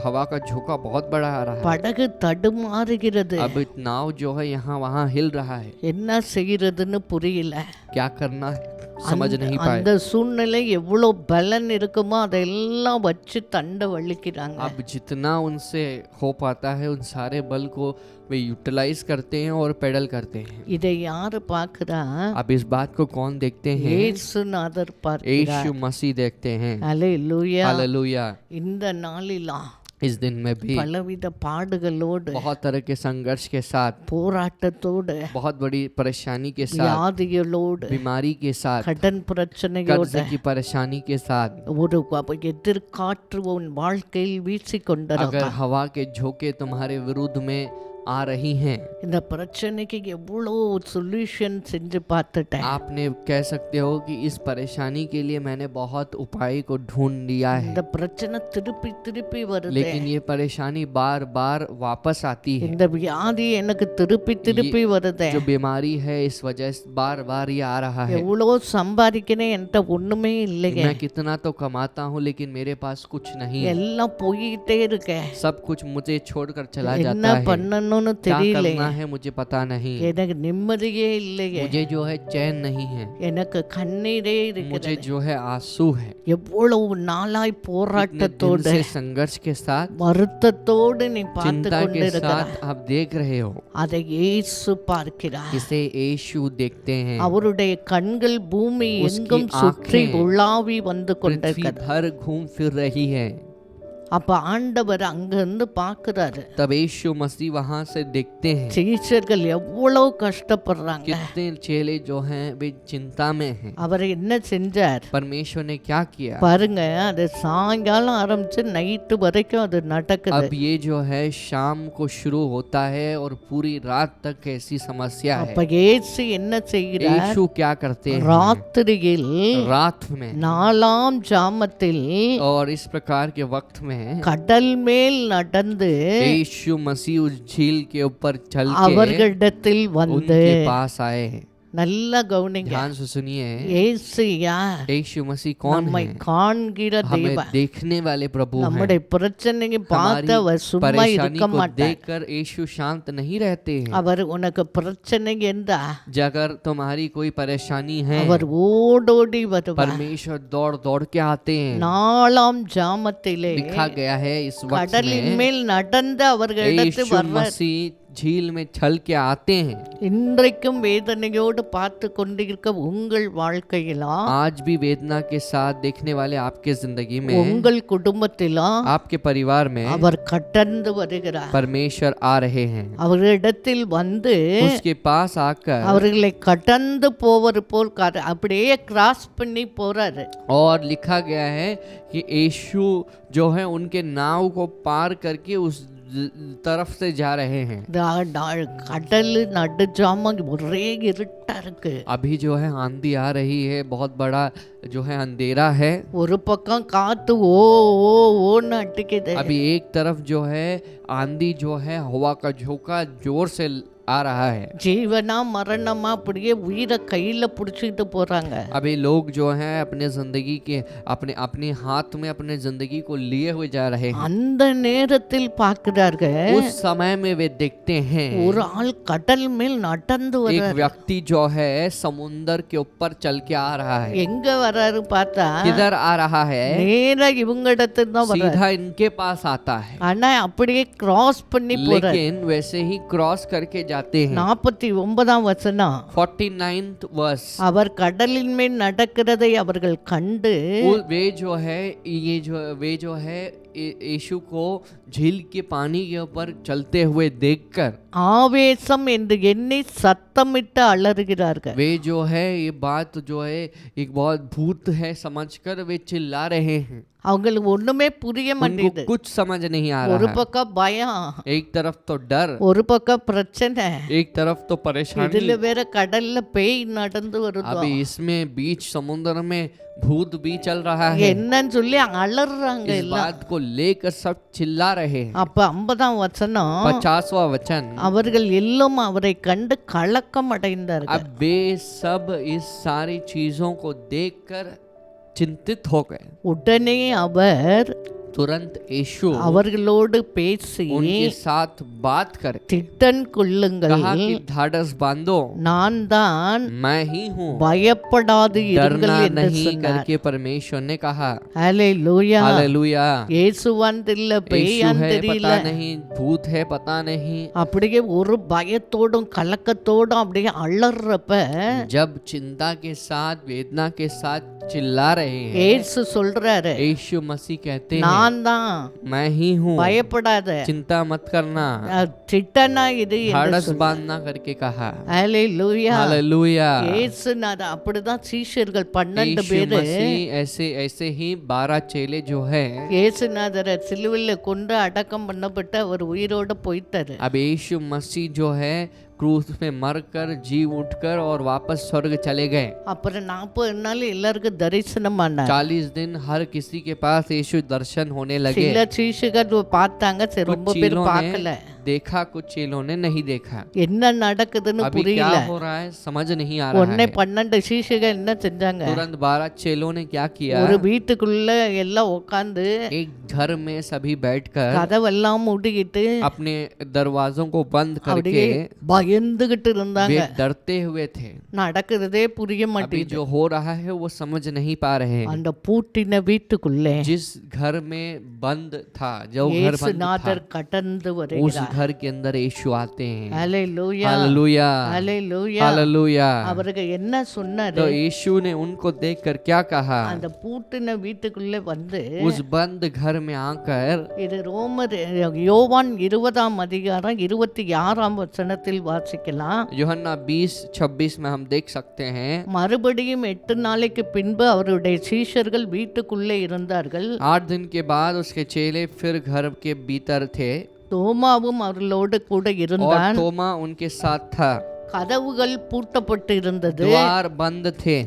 हवा का झोंका बहुत बड़ा आ रहा है। படகு தடுமாறுகிறது. अब नाव जो है यहाँ वहाँ हिल रहा है, என்ன செய்யறதுன்னு புரியல. क्या करना है समझ नहीं पाए। அந்த சூழ்நிலை எவ்வளவு பலன் இருக்குமோ அதெல்லாம் வச்சு தண்டை வலிக்கிறாங்க. अब जितना उनसे हो पाता है उन सारे बल को वे यूटिलाइज करते हैं और पेडल करते हैं। இதை யாரு பார்க்கிறா? अब इस बात को कौन देखते हैं? இயேசுநாதர் பார்க்கிறார். यीशु मसीह देखते हैं। அல்லேலூயா. हालेलुया। இந்த நாளிலாம் इस दिन में भी பலவித பாடுகளோடு, बहुत तरह के संघर्ष के साथ, போராட்டத்தோடு, बहुत बड़ी परेशानी के साथ, வியாதிகளோடு, बीमारी के साथ, கடன் कर्ज பிரச்சனையோடு की परेशानी के साथ, ஒரு எதிர்காற்று உன் வாழ்க்கையில் வீசிக்கொண்டிருக்க, अगर हवा के झोंके तुम्हारे विरुद्ध में आ रही हैं, இந்த பிரச்சனைக்கு எவ்வளோ சொல்யூஷன் செஞ்சு பார்த்துட்டேன். आपने कह सकते हो कि इस परेशानी के लिए मैंने बहुत उपाय को ढूंढ लिया है, இந்த பிரச்சனை திருப்பி திருப்பி வருது. लेकिन ये परेशानी बार बार वापस आती है। இந்த வியாதி எனக்கு திருப்பி திருப்பி வருது. जो बीमारी है इस वजह से बार बार ये आ रहा है। எவ்வளோ சம்பாதிக்கிறேன், என்கிட்ட ஒண்ணுமே இல்லைங்க, मैं कितना तो कमाता हूँ लेकिन मेरे पास कुछ नहीं है, எல்லாம் போயிட்டே இருக்கேன், सब कुछ मुझे छोड़कर चला என்ன जाता है। பண்ணணும் பண்ணணும்னு क्या தெரியல, करना है मुझे पता नहीं, எனக்கு நிம்மதியே இல்லையே, मुझे जो है चैन नहीं है, எனக்கு கண்ணீரே मुझे இருக்கிறது. जो है आंसू है। எவ்வளவு நாளாய் इतने दिन போராட்டத்தோடு से संघर्ष के साथ, வருத்தத்தோடு நீ பார்த்து चिंता के கொண்டிருக்கிறாய். साथ आप देख रहे हो, அதை இயேசு பார்க்கிறார். इसे यीशु देखते हैं। அவருடைய கண்கள் பூமி उसकी எங்கும் சுற்றி आँखें உலாவி வந்து पृथ्वी கொண்டிருக்கிறது. भर घूम फिर रही है। அப்ப ஆண்டவர் அங்கிருந்து பார்க்கிறாரு, तब यीशु मसीह वहां से देखते हैं சீஷர்கள் எவ்வளவு கஷ்டப்படுறாங்க. कितने चेले जो हैं वे चिंता में हैं। அவர் என்ன செஞ்சார் परमेश्वर ने क्या किया? பாருங்க, அது சாயங்காலம் ஆரம்பிச்சு நைட்டு வரைக்கும் அது நடக்குது. अब ये जो है शाम को शुरू होता है और पूरी रात तक ऐसी समस्या है। அப்ப இயேசு என்ன செய்கிறார்? यीशु क्या करते हैं? ராத்திரியில் रात में 4ஆம் ஜாமத்தில் और इस प्रकार के वक्त में கடல் மேல் நடந்து यीशु मसीह उस झील के ऊपर चल के அவர்களிடத்தில் வந்து, उनके पास आए हैं। நல்லா கவனிங்க, ध्यान से सुनिए, இயேசு யார்? यीशु मसीह कौन நம்மை है? காண்கிற हमें தேவன். देखने वाले प्रभु हैं। நம்முடைய பிரச்சனையை பார்த்து அவர் हमारी சும்மா परेशानी இருக்க को மாட்டார். देखकर यीशु शांत नहीं रहते हैं। அவர் உனக்கு பிரச்சனை என்றா अगर तुम्हारी कोई परेशानी है, அவர் ஓடோடி வருவார். परमेश्वर दौड़ दौड़ के आते हैं। 4ஆம் ஜாமத்திலே लिखा गया है इस वक्त கடலின் में மேல் நடந்து அவர்களிடத்தில் यीशु வர்றார். मसीह झील में चल के आते हैं। இன்றைக்கும் வேதனையோடு பார்த்து கொண்டிருக்க உங்கள் வாழ்க்கையிலாம், आज भी वेदना के साथ देखने वाले आपके जिंदगी में, உங்கள் குடும்பத்திலாம் आपके परिवार में அவர் கடந்து வருகிறார். परमेश्वर आ रहे हैं। அவரிடத்தில் வந்து उसके पास आकर அவர்களை கடந்து போவது போல் அப்படியே கிராஸ் பண்ணி போறாரு. और लिखा गया है कि यीशु जो है उनके नाव को पार करके उस तरफ से जा रहे हैं। கடல் நடுஜாம ஒரே இருட்டா இருக்கு. अभी जो है आंधी आ रही है, बहुत बड़ा जो है अंधेरा है। ஒரு பக்கம் காத்து ஓ ஓ ஓன்னு அடிக்குது. अभी एक तरफ जो है आंधी जो है हवा का झोंका जोर से आ रहा है। ஜீவனா மரணமா அப்படியே உயிரை கையில புடிச்சிட்டு போறாங்க. अभी लोग जो हैं अपने जिंदगी के अपने हाथ में अपने जिंदगी को लिए हुए जा रहे हैं। அந்த நேரத்தில் பார்க்கிறார்கள், उस समय में वे देखते हैं ஒரு ஆள் கடல் மேல் நடந்து एक வர்றாரு. व्यक्ति जो है समुंदर के ऊपर चल के आ रहा है। எங்க வர்றாரு பார்த்தா किधर आ रहा है? நேரா இவங்கிடத்துல தான் வர்றாரு. सीधा इनके पास आता है, ஆனா அப்படியே கிராஸ் பண்ணி போறாரு. लेकिन वैसे ही क्रॉस करके जाते हैं। 49ஆம் வசனம், 49th वर्स, அவர் கடலின் மேல் நடக்கிறதை அவர்கள் கண்டு वे जो है यीशु को झील के पानी के ऊपर चलते हुए देखकर ஆவேசம் என்று எண்ணி சத்தமிட்டு அலறுகிறார்கள். वे जो है ये बात जो है एक बहुत भूत है समझकर वे चिल्ला रहे हैं। அவங்களுக்கு ஒண்ணுமே புரிய उनको மாட்டேங்குது. कुछ समझ नहीं आ ஒரு रहा है। பக்கம் பயம், एक तरफ तो डर, ஒரு பக்கம் பிரச்சனை, एक तरफ तो परेशानी, இதுல வேற கடல்ல பேய் நடந்து வருது. अभी इसमें बीच समुद्र में भूत भी चल रहा है। என்னன்னு சொல்லி அலறாங்க इस எல்லாம். बात को लेकर सब चिल्ला रहे हैं। அப்ப 50ஆம் வசனம், 50वां वचन, அவர்கள் எல்லாம் அவரை கண்டு கலக்கம் அடைந்தார்கள். अब वे सब इस सारी चीजों को देखकर चिंतित हो गए। உடனே அவர் तुरंत यीशु அவர்களோடு பேசி उनके साथ बात कर திட்டன் கொள்ளுங்கள், कहा कि ढाढ़स बांधो, நான் தான், मैं ही हूँ, பயப்படாது இருங்கள் डरना என்று नहीं சொன்னார். करके परमेश्वर ने कहा। ஹல்லேலூயா. हालेलुया। இயேசுவான் தெரியல, यीशु பேயான் है தெரியல, पता नहीं, भूत है पता नहीं। அப்படியே ஒரு பயத்தோடும் கலக்கத்தோடும் அப்படியே அலறப்ப जब चिंता के साथ वेदना के साथ चिल्ला रहे हैं, இயேசு சொல்றாரு, यीशु मसीह कहते हैं நான் தான், मैं ही हूँ, பயப்படாத, चिंता मत करना, திட்டனா இது என்று ढाढ़स சொன்னார். बांधना करके कहा। ஹல்லேலூயா. हालेलुया। இயேசுநாதர் அப்படிதான் சீஷர்கள் 12 यीशु பேரு मसीह ऐसे ही 12 चेले जो है, இயேசுநாதரை சிலுவையில கொண்டு அடக்கம் பண்ணப்பட்டு அவர் உயிரோட போயிட்டாரு. अब यीशु मसीह जो है क्रूस में मरकर जी उठकर और वापस स्वर्ग चले गए। அப்புறம் 40 நாள் எல்லாருக்கும் தரிசனமானார். 40 दिन हर किसी के पास यीशु दर्शन होने लगे। சில சீஷர்கள் பார்த்தாங்க, ரொம்ப कुछ பேர் चेलों பார்க்கல. ने देखा कुछ चेलों ने नहीं देखा। என்ன நடக்குதுன்னு अभी புரியல. क्या हो रहा है समझ नहीं आ रहा உடனே है। 12 சீஷர்கள் என்ன செஞ்சாங்க? तुरंत 12 चेलों ने क्या किया, ஒரு வீட்டுக்குள்ள எல்லாம் உட்கார்ந்து एक घर में सभी बैठकर கதவெல்லாம் மூடிக்கிட்டு अपने दरवाजों को बंद அப்படியே करके பயந்துகிட்டு இருந்தாங்க. वे डरते हुए थे। நடக்கிறதே புரிய अभी மாட்டேங்குது. जो हो रहा है वो समझ नहीं पा रहे हैं। அந்த பூட்டின வீட்டுக்குள்ளே जिस घर में बंद था, जो घर बंद था, இயேசுநாதர் கடந்து उस வருகிறார். घर के अंदर यीशु आते हैं। ஹalleluya हालेलुया, ஹalleluya. हालेलुया। அவருக்கு என்ன சொன்னாரு? तो यीशु ने उनको देखकर क्या कहा, அந்த பூட்டின வீட்டுக்குள்ளே வந்து उस बंद घर में आकर, இது ரோமர் யோவான் 20ஆம் அதிகாரம் 26ஆம் வசனத்தில் வாசிக்கலாம். यूहन्ना 20:26 में हम देख सकते हैं, மறுபடியும் 8 நாளைக்கு பின்பு அவருடைய சீஷர்கள் வீட்டுக்குள்ளே இருந்தார்கள். 8 दिन के बाद उसके चेले फिर घर के भीतर थे தோமாவும் அவர்களோடு கூட और இருந்தான். तोमा उनके साथ था। கதவுகள் பூட்டப்பட்டு இருந்தது. द्वार बंद थे।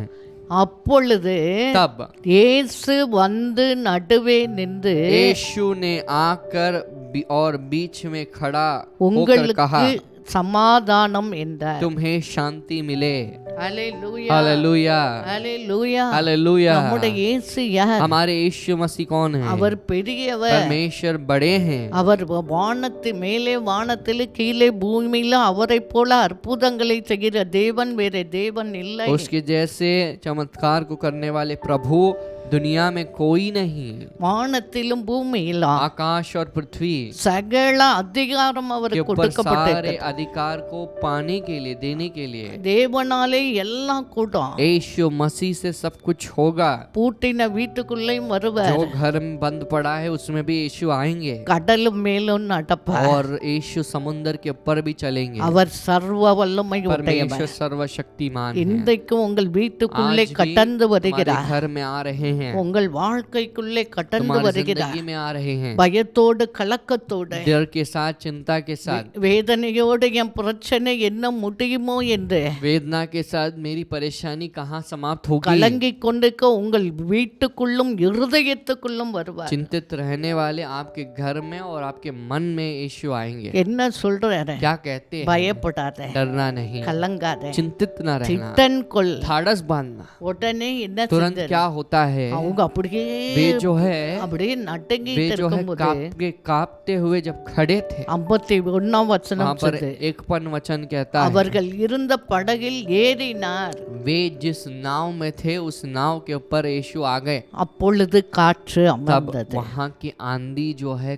அப்பொழுது तब இயேசு வந்து நடுவே நின்று यीशु ने आकर और बीच में खड़ा होकर உங்களுக்கு कहा, சமாதானம் என்றார். तुम्हें शांति मिले। ஹalleluya हालेलुया, ஹalleluya. हालेलुया। நம்முடைய இயேசு யார்? हमारे यीशु मसीह कौन है? அவர் பெரியவர். परमेश्वर बड़े हैं। அவர் மேலே வானத்தில் கீழே பூமியில அவரை போல அற்புதங்களை செய்கிற தேவன் வேற தேவன் இல்லை. उसके जैसे चमत्कार को करने वाले प्रभु दुनिया में कोई नहीं। வானத்திலும் பூமியிலும் आकाश और पृथ्वी சகல அதிகாரம் के அவருக்கு ऊपर கொடுக்கப்பட்டது. सारे अधिकार को पाने के लिए, देने के लिए தேவனாலே எல்லாம் கூடும். यीशु मसीह से सब कुछ होगा। பூட்டின வீட்டுக்குள்ளேயும் வருவார். जो घर में बंद पड़ा है उसमें भी यीशु आएंगे கடலும் மேலும் நடப்பார். और यीशु समुद्र के ऊपर भी चलेंगे। அவர் சர்வ வல்லமை परमेश्वर உடையவர். सर्वशक्तिमान है। இன்றைக்கும் உங்கள் வீட்டுக்குள்ளே आज भी கடந்து हमारे வருகிறார். घर में आ रहे हैं, உங்கள் வாழ்க்கைக்குள்ளே கடந்து तुम्हारी வருகிறார். जिंदगी में आ रहे हैं, பயத்தோடு கலக்கத்தோடு डर के साथ, चिंता के साथ, வேதனையோடு என் பிரச்சனை என்ன முடியுமோ என்று वेदना के साथ मेरी परेशानी कहाँ समाप्त होगी, கலங்கிக் கொண்டிருக்க உங்கள் வீட்டுக்குள்ளும் இருதயத்துக்குள்ளும் வருவார். चिंतित रहने वाले आपके घर में और आपके मन में यीशु आएंगे। என்ன சொல்றாரு? क्या कहते हैं? பயப்படாத, डरना नहीं, கலங்காத, चिंतित न रहना, சித்தன் கொள். ठाड़स बांधना। உடனே என்ன तुरंत செஞ்சாரு? क्या होता है, அவங்க அப்படியே वे जो है அப்படியே वे நடுங்கிட்டு जो है இருக்கும்போது कांपते हुए जब खड़े थे, 51ஆம் वचனம் वहाँ पर சொல்லுது, एक पन वचन कहता है, அவர்கள் இருந்த படகில் ஏறினார். वे जिस नाव में थे उस नाव के ऊपर यीशु आ गए। அப்பொழுது காற்று तब அமர்ந்தது. वहाँ की आंधी जो है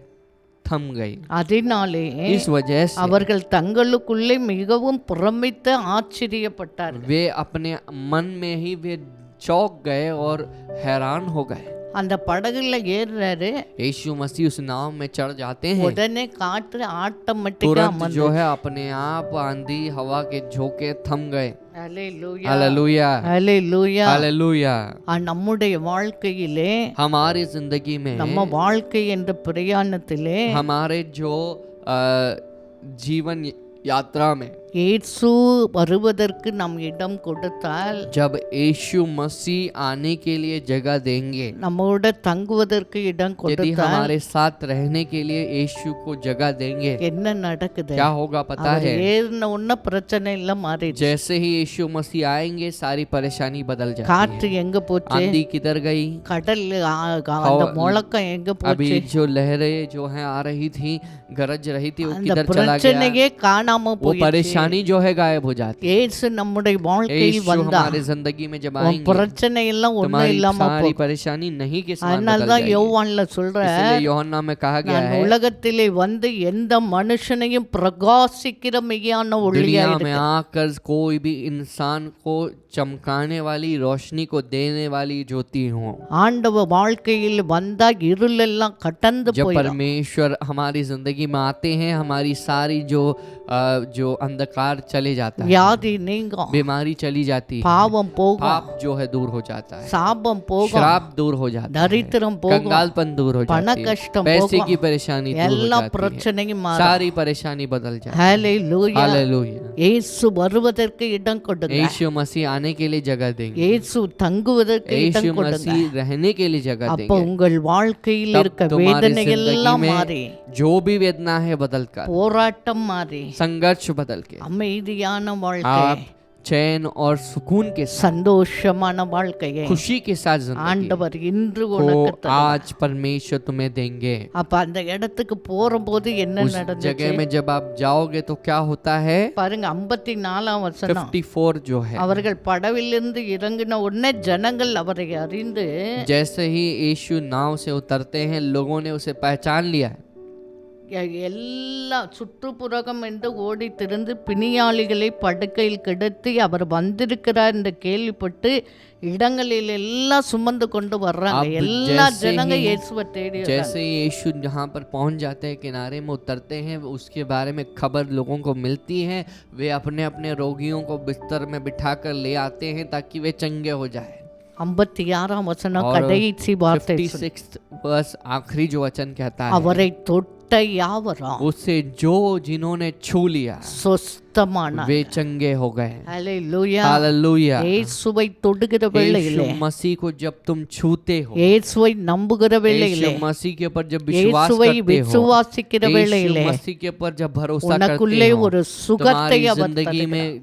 थम गई। அதனாலே इस वजह से அவர்கள் தங்களுக்குள்ளே மிகவும் பிரமித்து ஆச்சரியப்பட்டார்கள். वे अपने मन में ही वे चौंक गए और हैरान हो गए। அந்த படகுல ஏறுறாரு. यीशु मसीह उस नाव में चढ़ जाते हैं, உடனே காற்று ஆட்டோமேட்டிக்கா तुरंत அமர்ந்தது. जो है अपने आप आंधी हवा के झोंके थम गए। ஹalleluya हालेलुया, ஹalleluya. हालेलुया। நம்முடைய வாழ்க்கையிலே हमारी जिंदगी में, நம்ம வாழ்க்கை என்ற பிரயாணத்திலே हमारे जो जीवन यात्रा में இயேசு வருவதற்கு நாம் இடம் கொடுத்தால், जब यीशु मसीह आने के लिए जगह देंगे, நம்மோட தங்குவதற்கு இடம் यदि கொடுத்தால் हमारे साथ रहने के लिए यीशु को जगह देंगे, என்ன நடக்குது? क्या होगा पता அவர் है? ஏறின உடனே பிரச்சனை எல்லாம் மாறிடுச்சு. जैसे ही यीशु मसीह आएंगे सारी परेशानी बदल जाती காற்று है। எங்க போச்சு? आंधी किधर गई? கடல் அந்த முழக்கம் எங்க अभी போச்சு? जो लहरें जो हैं आ रही थी, गरज रही थी, वो அந்த किधर चला गया? பிரச்சனையே காணாம वो போயிடுச்சு. परेशानी जो है गायब हो जाती है। இயேசு நம்முடைய வாழ்க்கையில் यीशु வந்தா हमारे जिंदगी में जब உன் आएंगे, பிரச்சனை எல்லாம் ஒண்ணும் तुम्हारी இல்லாம सारी போகும். परेशानी नहीं के समान அதனால बदल தான் जाएगी। யோவான்ல சொல்ற, इसलिए यूहन्ना में कहा गया நான் है, உலகத்திலே வந்து எந்த மனுஷனையும் பிரகாசிக்கிற மெய்யான ஒளியா दुनिया में இருக்கு. आकर कोई भी इंसान को चमकाने वाली, रोशनी को देने वाली ज्योति हो। ஆண்டவ வாழ்க்கையில் வந்தா இருள் எல்லாம் கடந்து जब போயிடும். परमेश्वर हमारी जिंदगी में आते हैं, हमारी सारी जो अंधकार अंधकार चले जाता है, வியாதி நீங்கும், बीमारी चली जाती है, பாவம் போகும், पाप जो है दूर हो जाता है, சாபம் போகும், श्राप दूर हो जाता है, தரித்திரம் போகும், कंगालपन दूर हो பண जाती है, கஷ்டம் पैसे போகும், की परेशानी दूर हो எல்லா जाती है, பிரச்சனையும் மாறும். सारी परेशानी बदल जाती है। ஹalleluya. हालेलुया। இயேசு வருவதற்கு இடம் கொடுங்க, यीशु मसीह आने के लिए जगह देंगे, இயேசு தங்குவதற்கு यीशु இடம் கொடுங்க. मसीह रहने के लिए जगह அப்ப देंगे। உங்கள் வாழ்க்கையில் तब இருக்க तुम्हारी வேதனை जिंदगी எல்லாம் में மாறி, जो भी वेदना है बदल कर, போராட்டம் மாறி, संघर्ष बदल के அமைதியான வாழ்க்கை, आप चैन और सुकून के साथ, சந்தோஷமான வாழ்க்கையை खुशी के साथ जिंदगी ஆண்டவர் இன்று को உனக்கு தருவார். आज परमेश्वर तुम्हें देंगे। அப்ப அந்த இடத்துக்கு போறபோது என்ன उस நடந்துச்சு जगह में जब आप जाओगे तो क्या होता है, பாருங்க. 54 வசனம். 54 जो है, அவர்கள் படவிலிருந்து இறங்கின உடனே ஜனங்கள் அவரை அறிந்து जैसे ही यीशु नाव से उतरते हैं लोगों ने उसे पहचान लिया है। எல்லா சுற்றுப்புறகம் என்று ஓடி திரிந்து பிணியாளிகளை படுக்கையில் கிடத்தி அவர் வந்திருக்கிறார் என்று கேள்விப்பட்டு இடங்களில் எல்லாம் சுமந்து கொண்டு வர்றாங்க. अब எல்லா जैसे ஜனங்க ही- இயேசுவை தேடி வர்றாங்க. जैसे ही यीशु जहाँ पर पहुंच जाते हैं, किनारे में उतरते हैं, उसके बारे में खबर लोगों को मिलती है, वे अपने अपने रोगियों को बिस्तर में बिठाकर ले आते हैं ताकि वे चंगे हो जाए। 56 வசனம் और கடைசி வார்த்தை. 56th वर्स आखिरी जो वचन कहता है, அவரை தொட்ட யாவரும் उससे जो जिन्होंने छू लिया சொஸ்தமான. वे चंगे हो गए। ஹalleluya. हालेलुया। இயேசுவை தொடுகிற வேளையிலே, यीशु मसीह को जब तुम छूते हो, இயேசுவை நம்புகிற வேளையிலே, यीशु मसीह के ऊपर जब विश्वास இயேசுவை करते हो, விசுவாசிக்கிற यीशु வேளையிலே मसीह के ऊपर जब भरोसा உனக்குள்ளே करते हो, ஒரு சுகத்தை तुम्हारी அவர்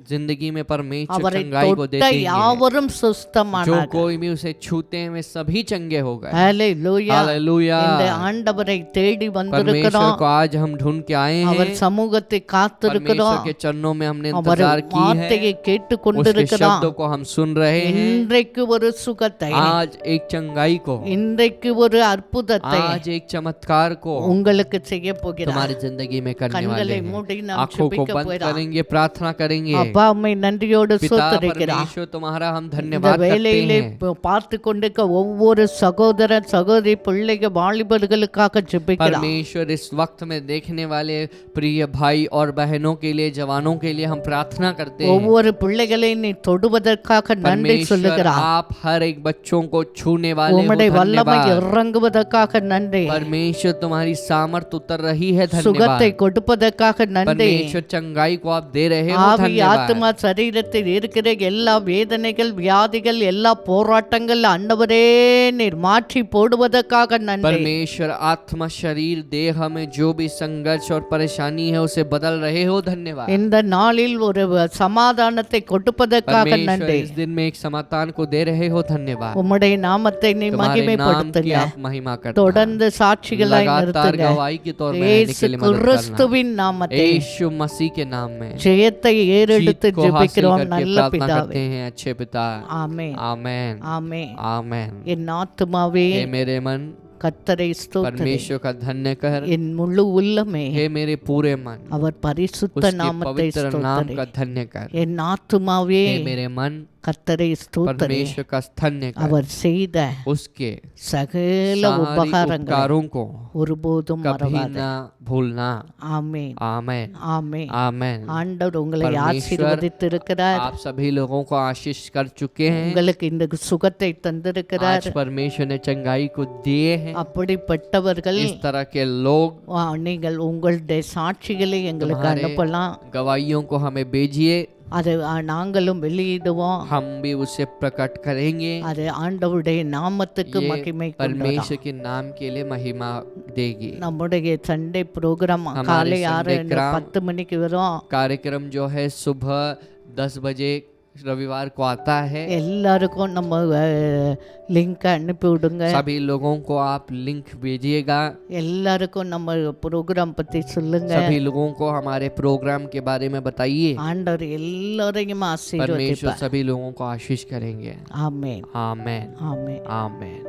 जिंदगी में परमेश्वर அவரை चंगाई को தொட்ட देते हैं। யாவரும் जो சுஸ்தமானார்கள். कोई भी उसे छूते हैं वे सभी चंगे हो गए। ஹalleluya. हालेलुया। இந்த ஆண்டவரை தேடி परमेश्वर வந்திருக்கிறோம். को आज हम ढूंढ के आए அவர் हैं, சமூகத்தை परमेश्वर காத்திருக்கிறோம். के चरणों में हमने அவர் इंतजार की है, வார்த்தையை கேட்டு उसके கொண்டிருக்கிறோம். शब्दों को हम सुन रहे हैं। இன்றைக்கு ஒரு சுகத்தை, आज एक चंगाई को, இன்றைக்கு ஒரு அற்புதத்தை आज एक चमत्कार को உங்களுக்கு செய்ய போகிறார். तुम्हारी जिंदगी में करने वाले கண்களை हैं। மூடி நாம் आंखों को ஜெபிக்க बंद போகிறோம். करेंगे, प्रार्थना करेंगे। அப்பா உம்மை நன்றியோடு पिता ஸ்தோத்திரிக்கிறோம். परमेश्वर तुम्हारा हम இந்த धन्यवाद करते வேலையிலே हैं। பார்த்து கொண்டிருக்க ஒவ்வொரு சகோதர சகோதரி பிள்ளைகள் வாலிபர்களுக்காக ஜெபிக்கிறோம். परमेश्वर इस वक्त में देखने वाले प्रिय भाई और बहनों के लिए, जवानों के लिए हम प्रार्थना करते हैं। ஒவ்வொரு பிள்ளைகளை நீ தொடுவதற்காக நன்றி परमेश्वर சொல்லுகிறார். आप हर एक बच्चों को छूने वाले हो, உம்முடைய வல்லமை धन्यवाद। இறங்குவதற்காக நன்றி. परमेश्वर तुम्हारी सामर्थ उतर रही है, சுகத்தை धन्यवाद। கொடுப்பதற்காக நன்றி. परमेश्वर चंगाई को आप दे रहे हो, ஆவி धन्यवाद। ஆத்மா சரீரத்தில் இருக்கிற எல்லா வேதனைகள் வியாதிகள் எல்லா போராட்டங்கள் ஆண்டவரே நீர் மாற்றி போடுவதற்காக நன்றி. परमेश्वर आत्मा शरीर देह में जो भी संघर्ष और परेशानी है उसे बदल रहे हो, धन्यवाद। இந்த நாளில் ஒரு சமாதானத்தை கொடுப்பதற்காக परमेश्वर நன்றி. इस दिन में एक समाधान को दे रहे हो, धन्यवाद। உம்முடைய நாமத்தை நீ तुम्हारे नाम की மகிமைப்படுத்துங்க. आप महिमा करते தொடர்ந்து சாட்சிகளாய் लगातार நிறுத்துங்க. गवाही के तौर में रहने இயேசு के लिए मदद करना। கிறிஸ்துவின் நாமத்தை यीशु मसीह के नाम में ஜெயத்தை ஏறெடுத்து जीत को हासिल ஜெபிக்கிறோம் करके நல்ல प्रार्थना பிதாவே. करते हैं, अच्छे पिता। ஆமென். आमेन, ஆமென். आमेन। என் ஆத்துமாவே हे मेरे मन கர்த்தரை ஸ்தோத்திரி. परमेश्वर का धन्य कर, என் முழு உள்ளமே हे मेरे पूरे मन அவர் பரிசுத்த उसके நாமத்தை पवित्र नाम ஸ்தோத்திரி. का धन्य कर। என் ஆத்துமாவே हे मेरे मन கர்த்தரை ஸ்தோத்திரி. परमेश्वर का धन्य कर, அவர் செய்த उसके சகல सारी உபகாரங்களை उपकारों को ஒருபோதும் कभी மறவாத. ना भूलना। ஆமென். आमेन, ஆமென். आमेन। ஆண்டவர் உங்களை परमेश्वर ஆசீர்வதித்திருக்கிறார். आप सभी लोगों को आशीष कर चुके हैं। உங்களுக்கு இந்த சுகத்தை தந்திருக்கிறார். आज परमेश्वर ने चंगाई को दिए हैं। அப்படிப்பட்டவர்கள் इस तरह के लोग, நீங்கள் உங்களுடைய சாட்சிகளை எங்களுக்கு तुम्हारे அனுப்பலாம். गवाहियों को हमें भेजिए, அதை நாங்களும் வெளியிடுவோம். हम भी उसे प्रकट करेंगे। அது ஆண்டவருடைய நாமத்துக்கு ये மகிமை கொண்டதாம். परमेश्वर के नाम के लिए महिमा देगी। நம்முடைய சண்டே ப்ரோக்ராம் हमारे காலை Sunday 6 program 10 மணிக்கு வரும். कार्यक्रम जो है सुबह 10 बजे रविवार को आता है। எல்லாருக்கும் நம்ம லிங்க் அனுப்பி விடுங்க. सभी लोगों को आप लिंक भेजिएगा। எல்லாருக்கும் நம்ம ப்ரோக்ராம் பத்தி சொல்லுங்க. सभी लोगों को हमारे प्रोग्राम के बारे में बताइए। ஆண்டவர் எல்லாரையும் परमेश्वर ஆசீர்வதிப்பார். सभी लोगों को आशीष करेंगे। ஆமென். आमेन, ஆமென். आमेन।